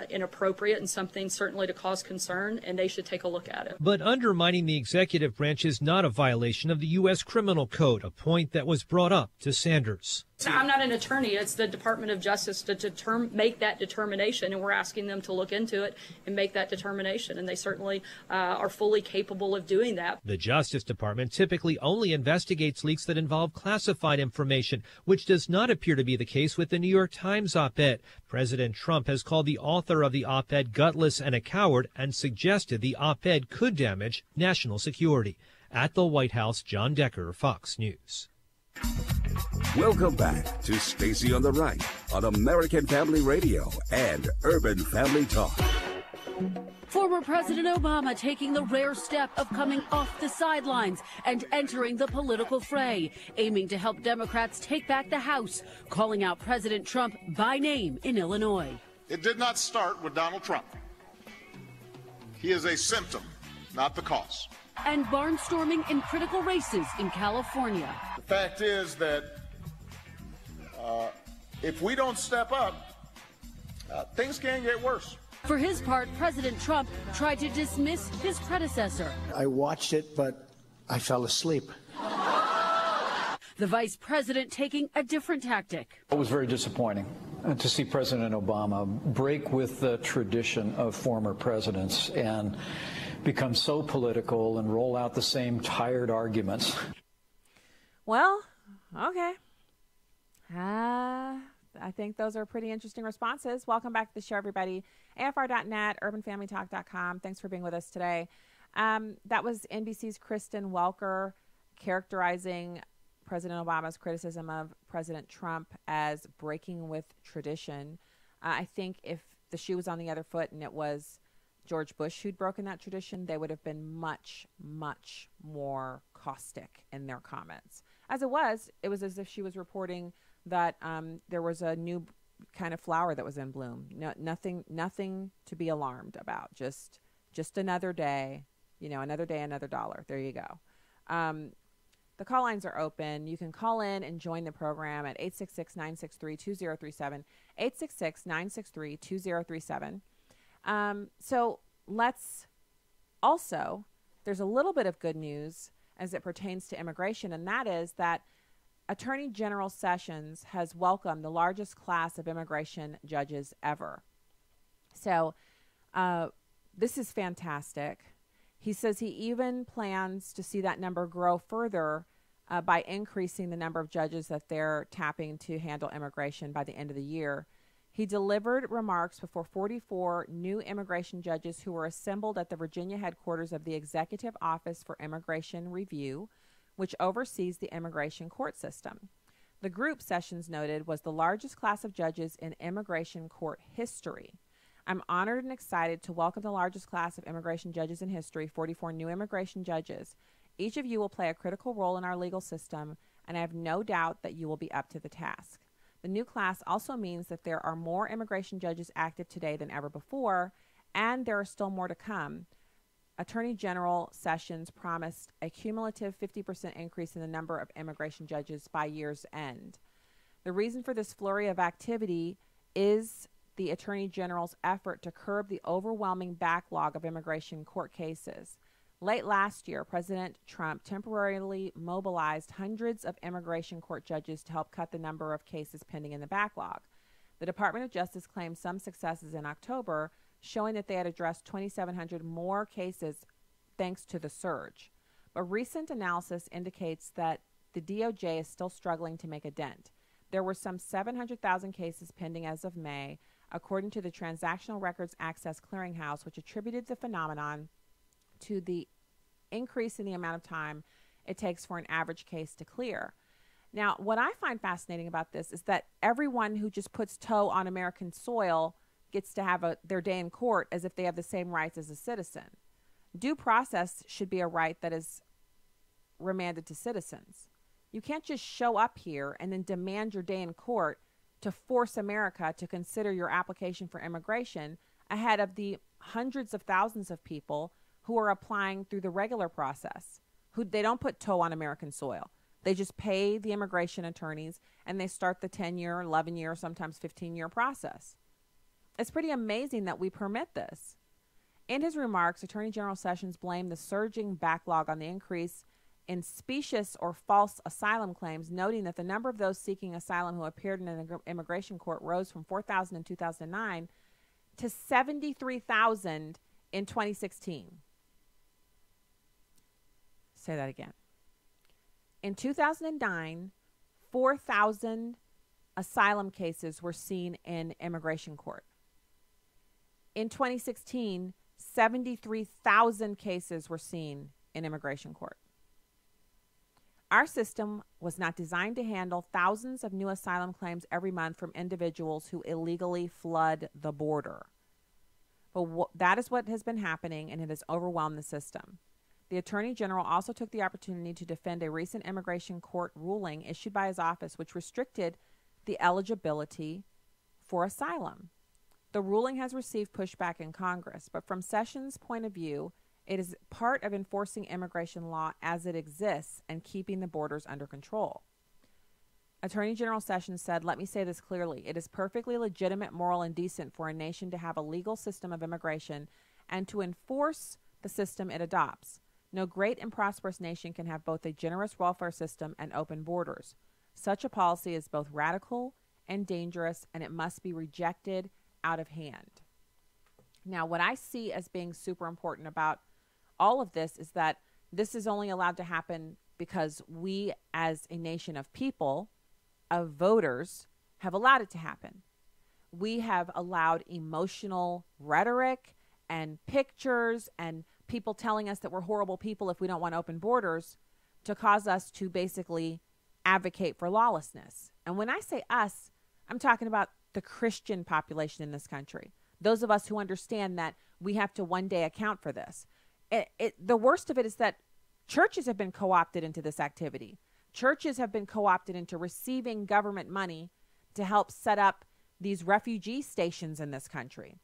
inappropriate and something certainly to cause concern, and they should take a look at it. But undermining the executive branch is not a violation of the U.S. Criminal Code, a point that was brought up to Sanders. I'm not an attorney. It's the Department of Justice to make that determination, and we're asking them to look into it and make that determination, and they certainly are fully capable of doing that. The Justice Department typically only investigates leaks that involve classified information, which does not appear to be the case with the New York Times op-ed. President Trump has called the author of the op-ed gutless and a coward and suggested the op-ed could damage national security. At the White House, John Decker, Fox News. Welcome back to Stacy on the Right on American Family Radio and Urban Family Talk. Former President Obama taking the rare step of coming off the sidelines and entering the political fray, aiming to help Democrats take back the House, calling out President Trump by name in Illinois. It did not start with Donald Trump. He is a symptom, not the cause. And barnstorming in critical races in California. The fact is that if we don't step up, things can get worse. For his part, President Trump tried to dismiss his predecessor. I watched it, but I fell asleep. The vice president taking a different tactic. It was very disappointing to see President Obama break with the tradition of former presidents and become so political and roll out the same tired arguments. Well, okay. I think those are pretty interesting responses. Welcome back to the show, everybody. AFR.net, urbanfamilytalk.com. Thanks for being with us today. That was NBC's Kristen Welker characterizing President Obama's criticism of President Trump as breaking with tradition. I think if the shoe was on the other foot and it was George Bush who'd broken that tradition, they would have been much, much more caustic in their comments. As it was as if she was reporting that there was a new kind of flower that was in bloom. No, nothing to be alarmed about. Just another day, another day, another dollar. There you go. The call lines are open. You can call in and join the program at 866-963-2037, 866-963-2037. So let's also, there's a little bit of good news as it pertains to immigration, and that is that Attorney General Sessions has welcomed the largest class of immigration judges ever. So this is fantastic. He says he even plans to see that number grow further by increasing the number of judges that they're tapping to handle immigration by the end of the year. He delivered remarks before 44 new immigration judges who were assembled at the Virginia headquarters of the Executive Office for Immigration Review, which oversees the immigration court system. The group, Sessions noted, was the largest class of judges in immigration court history. I'm honored and excited to welcome the largest class of immigration judges in history, 44 new immigration judges. Each of you will play a critical role in our legal system, and I have no doubt that you will be up to the task. The new class also means that there are more immigration judges active today than ever before, and there are still more to come. Attorney General Sessions promised a cumulative 50% increase in the number of immigration judges by year's end. The reason for this flurry of activity is the Attorney General's effort to curb the overwhelming backlog of immigration court cases. Late last year, President Trump temporarily mobilized hundreds of immigration court judges to help cut the number of cases pending in the backlog. The Department of Justice claimed some successes in October, showing that they had addressed 2,700 more cases thanks to the surge. But recent analysis indicates that the DOJ is still struggling to make a dent. There were some 700,000 cases pending as of May, according to the Transactional Records Access Clearinghouse, which attributed the phenomenon to the increase in the amount of time it takes for an average case to clear. Now, what I find fascinating about this is that everyone who just puts toe on American soil gets to have their day in court as if they have the same rights as a citizen. Due process should be a right that is remanded to citizens. You can't just show up here and then demand your day in court to force America to consider your application for immigration ahead of the hundreds of thousands of people who are applying through the regular process, who they don't put toe on American soil. They just pay the immigration attorneys and they start the 10-year, 11-year, sometimes 15-year process. It's pretty amazing that we permit this. In his remarks, Attorney General Sessions blamed the surging backlog on the increase in specious or false asylum claims, noting that the number of those seeking asylum who appeared in an immigration court rose from 4,000 in 2009 to 73,000 in 2016. Say that again. In 2009, 4,000 asylum cases were seen in immigration court. In 2016, 73,000 cases were seen in immigration court. Our system was not designed to handle thousands of new asylum claims every month from individuals who illegally flood the border. But that is what has been happening, and it has overwhelmed the system. The Attorney General also took the opportunity to defend a recent immigration court ruling issued by his office, which restricted the eligibility for asylum. The ruling has received pushback in Congress, but from Sessions' point of view, it is part of enforcing immigration law as it exists and keeping the borders under control. Attorney General Sessions said, "Let me say this clearly. It is perfectly legitimate, moral, and decent for a nation to have a legal system of immigration and to enforce the system it adopts. No great and prosperous nation can have both a generous welfare system and open borders. Such a policy is both radical and dangerous, and it must be rejected out of hand." Now, what I see as being super important about all of this is that this is only allowed to happen because we, as a nation of people, of voters, have allowed it to happen. We have allowed emotional rhetoric and pictures and people telling us that we're horrible people if we don't want open borders to cause us to basically advocate for lawlessness. And when I say us, I'm talking about the Christian population in this country. Those of us who understand that we have to one day account for this. The worst of it is that churches have been co-opted into this activity. Churches have been co-opted into receiving government money to help set up these refugee stations in this country,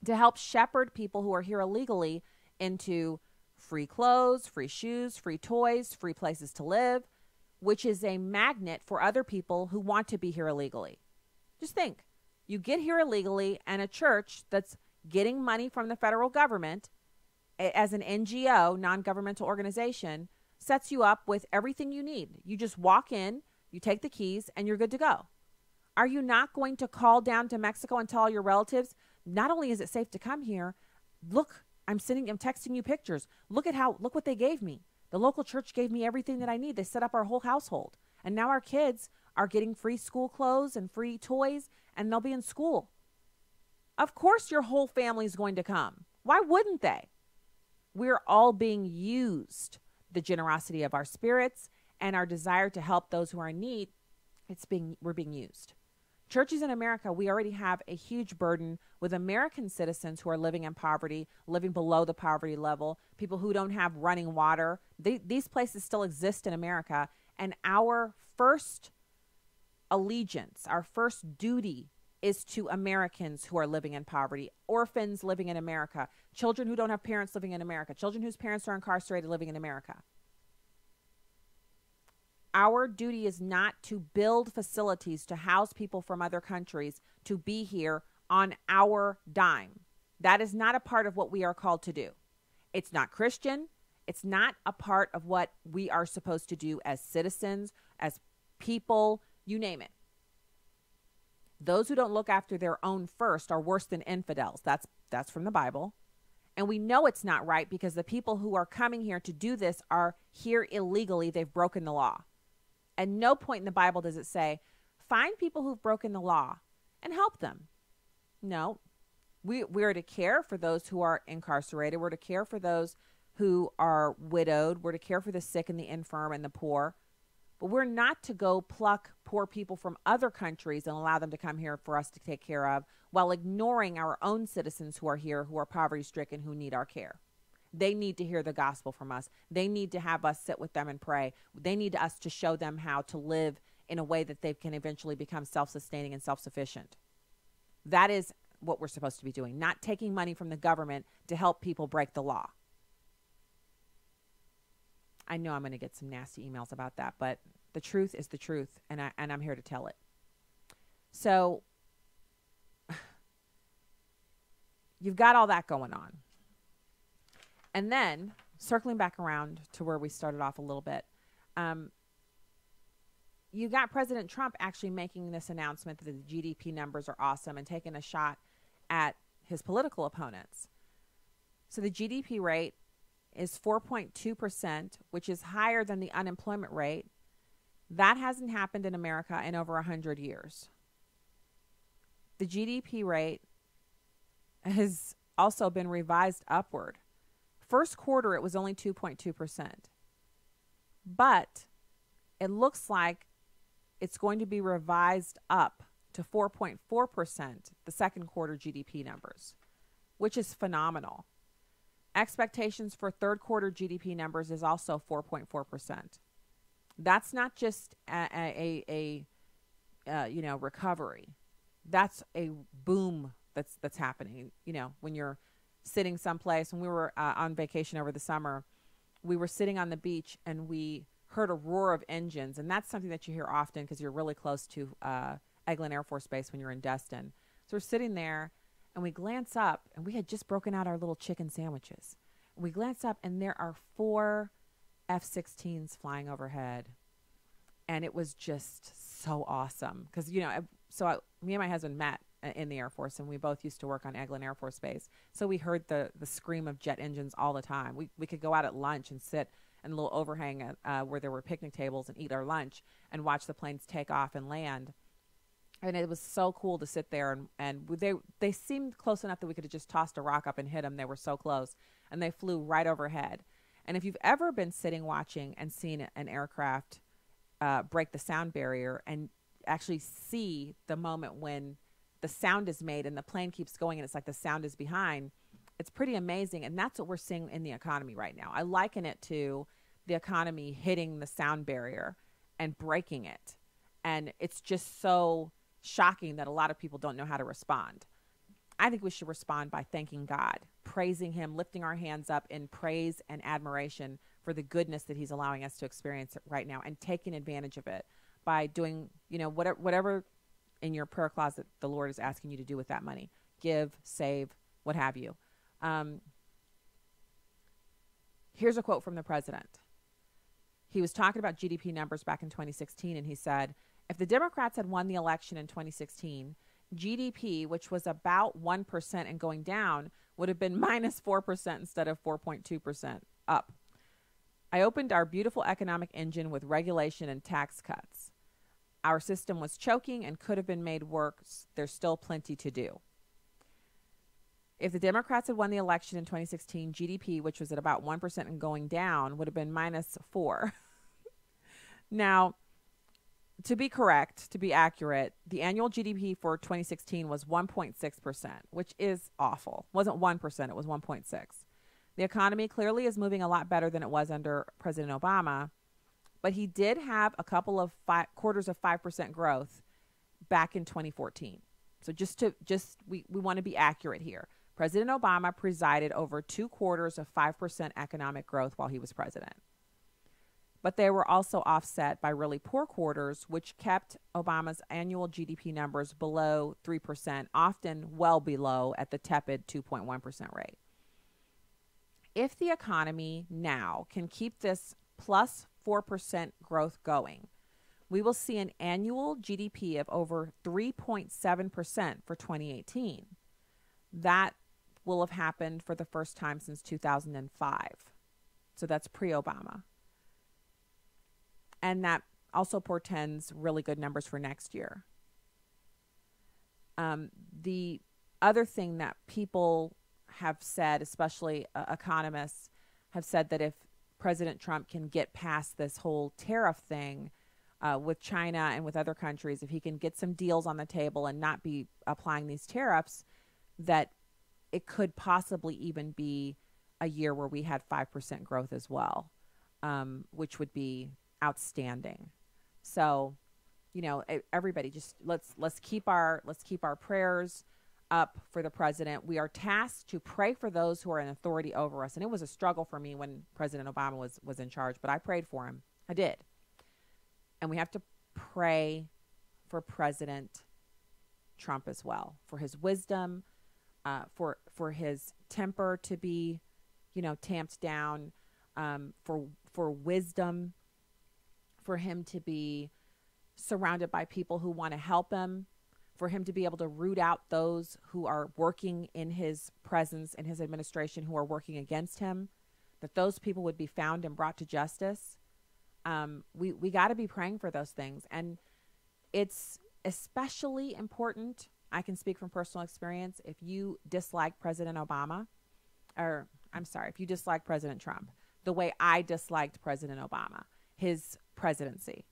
to help shepherd people who are here illegally into free clothes, free shoes, free toys, free places to live, which is a magnet for other people who want to be here illegally. Just think, you get here illegally, and a church that's getting money from the federal government as an NGO, non-governmental organization, sets you up with everything you need. You just walk in, you take the keys, and you're good to go. Are you not going to call down to Mexico and tell all your relatives, not only is it safe to come here, look, I'm texting you pictures. Look what they gave me. The local church gave me everything that I need. They set up our whole household. And now our kids are getting free school clothes and free toys, and they'll be in school. Of course your whole family is going to come. Why wouldn't they? We're all being used. The generosity of our spirits and our desire to help those who are in need, we're being used. Churches in America, we already have a huge burden with American citizens who are living in poverty, living below the poverty level, people who don't have running water. These places still exist in America, and our first allegiance, our first duty is to Americans who are living in poverty, orphans living in America, children who don't have parents living in America, children whose parents are incarcerated living in America. Our duty is not to build facilities to house people from other countries to be here on our dime. That is not a part of what we are called to do. It's not Christian. It's not a part of what we are supposed to do as citizens, as people, you name it. Those who don't look after their own first are worse than infidels. That's from the Bible. And we know it's not right because the people who are coming here to do this are here illegally. They've broken the law. At no point in the Bible does it say, find people who've broken the law and help them. No, we're to care for those who are incarcerated. We're to care for those who are widowed. We're to care for the sick and the infirm and the poor. But we're not to go pluck poor people from other countries and allow them to come here for us to take care of while ignoring our own citizens who are here, who are poverty-stricken, who need our care. They need to hear the gospel from us. They need to have us sit with them and pray. They need us to show them how to live in a way that they can eventually become self-sustaining and self-sufficient. That is what we're supposed to be doing, not taking money from the government to help people break the law. I know I'm going to get some nasty emails about that, but the truth is the truth, and I'm here to tell it. So you've got all that going on. And then, circling back around to where we started off a little bit, you got President Trump actually making this announcement that the GDP numbers are awesome and taking a shot at his political opponents. So the GDP rate is 4.2%, which is higher than the unemployment rate. That hasn't happened in America in over 100 years. The GDP rate has also been revised upward. First quarter, it was only 2.2%. But it looks like it's going to be revised up to 4.4%, the second quarter GDP numbers, which is phenomenal. Expectations for third quarter GDP numbers is also 4.4%. That's not just a recovery. That's a boom that's happening. You know, when you're sitting someplace, when we were on vacation over the summer, we were sitting on the beach and we heard a roar of engines, and that's something that you hear often because you're really close to Eglin Air Force Base when you're in Destin. So we're sitting there and we glance up, and we had just broken out our little chicken sandwiches. We glance up and there are 4 F-16s flying overhead, and it was just so awesome because, you know, me and my husband met in the Air Force, and we both used to work on Eglin Air Force Base, so we heard the scream of jet engines all the time. We could go out at lunch and sit in a little overhang where there were picnic tables and eat our lunch and watch the planes take off and land. And it was so cool to sit there, and they seemed close enough that we could have just tossed a rock up and hit them. They were so close, and they flew right overhead. And if you've ever been sitting watching and seen an aircraft break the sound barrier and actually see the moment when the sound is made and the plane keeps going and it's like the sound is behind, it's pretty amazing. And that's what we're seeing in the economy right now. I liken it to the economy hitting the sound barrier and breaking it. And it's just so shocking that a lot of people don't know how to respond. I think we should respond by thanking God, praising him, lifting our hands up in praise and admiration for the goodness that he's allowing us to experience right now, and taking advantage of it by doing, you know, whatever in your prayer closet the Lord is asking you to do with that money. Give, save, what have you. Here's a quote from the president. He was talking about GDP numbers back in 2016, and he said, if the Democrats had won the election in 2016, GDP, which was about 1% and going down, would have been minus 4% instead of 4.2% up. I opened our beautiful economic engine with regulation and tax cuts. Our system was choking and could have been made worse. There's still plenty to do. If the Democrats had won the election in 2016, GDP, which was at about 1% and going down, would have been minus 4. Now, to be correct, to be accurate, the annual GDP for 2016 was 1.6%, which is awful. It wasn't 1%, it was 1.6. The economy clearly is moving a lot better than it was under President Obama, but he did have a couple of quarters of 5% growth back in 2014. So we want to be accurate here. President Obama presided over 2 quarters of 5% economic growth while he was president. But they were also offset by really poor quarters, which kept Obama's annual GDP numbers below 3%, often well below at the tepid 2.1% rate. If the economy now can keep this plus 4% growth going, we will see an annual GDP of over 3.7% for 2018. That will have happened for the first time since 2005. So that's pre-Obama. And that also portends really good numbers for next year. The other thing that people have said, especially economists, have said that if President Trump can get past this whole tariff thing with China and with other countries, if he can get some deals on the table and not be applying these tariffs, that it could possibly even be a year where we had 5% growth as well, which would be outstanding. So everybody just let's keep our prayers up for the president. We are tasked to pray for those who are in authority over us. And it was a struggle for me when President Obama was in charge, but I prayed for him. I did. And we have to pray for President Trump as well, for his wisdom, for his temper to be, tamped down, for wisdom, for him to be surrounded by people who want to help him, for him to be able to root out those who are working in his presence, in his administration, who are working against him, that those people would be found and brought to justice. We got to be praying for those things. And it's especially important, I can speak from personal experience, if you dislike President Obama, if you dislike President Trump, the way I disliked President Obama, his presidency.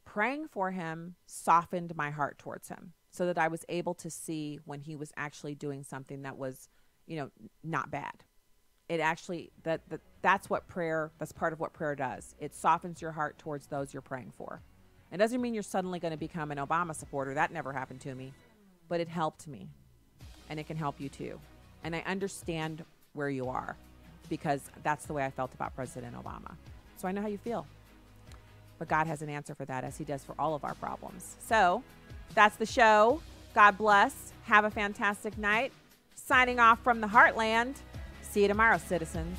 Praying for him softened my heart towards him so that I was able to see when he was actually doing something that was, not bad. It actually, that's part of what prayer does. It softens your heart towards those you're praying for. It doesn't mean you're suddenly going to become an Obama supporter. That never happened to me, but it helped me, and it can help you too. And I understand where you are, because that's the way I felt about President Obama. So I know how you feel. But God has an answer for that, as he does for all of our problems. So that's the show. God bless. Have a fantastic night. Signing off from the Heartland. See you tomorrow, citizens.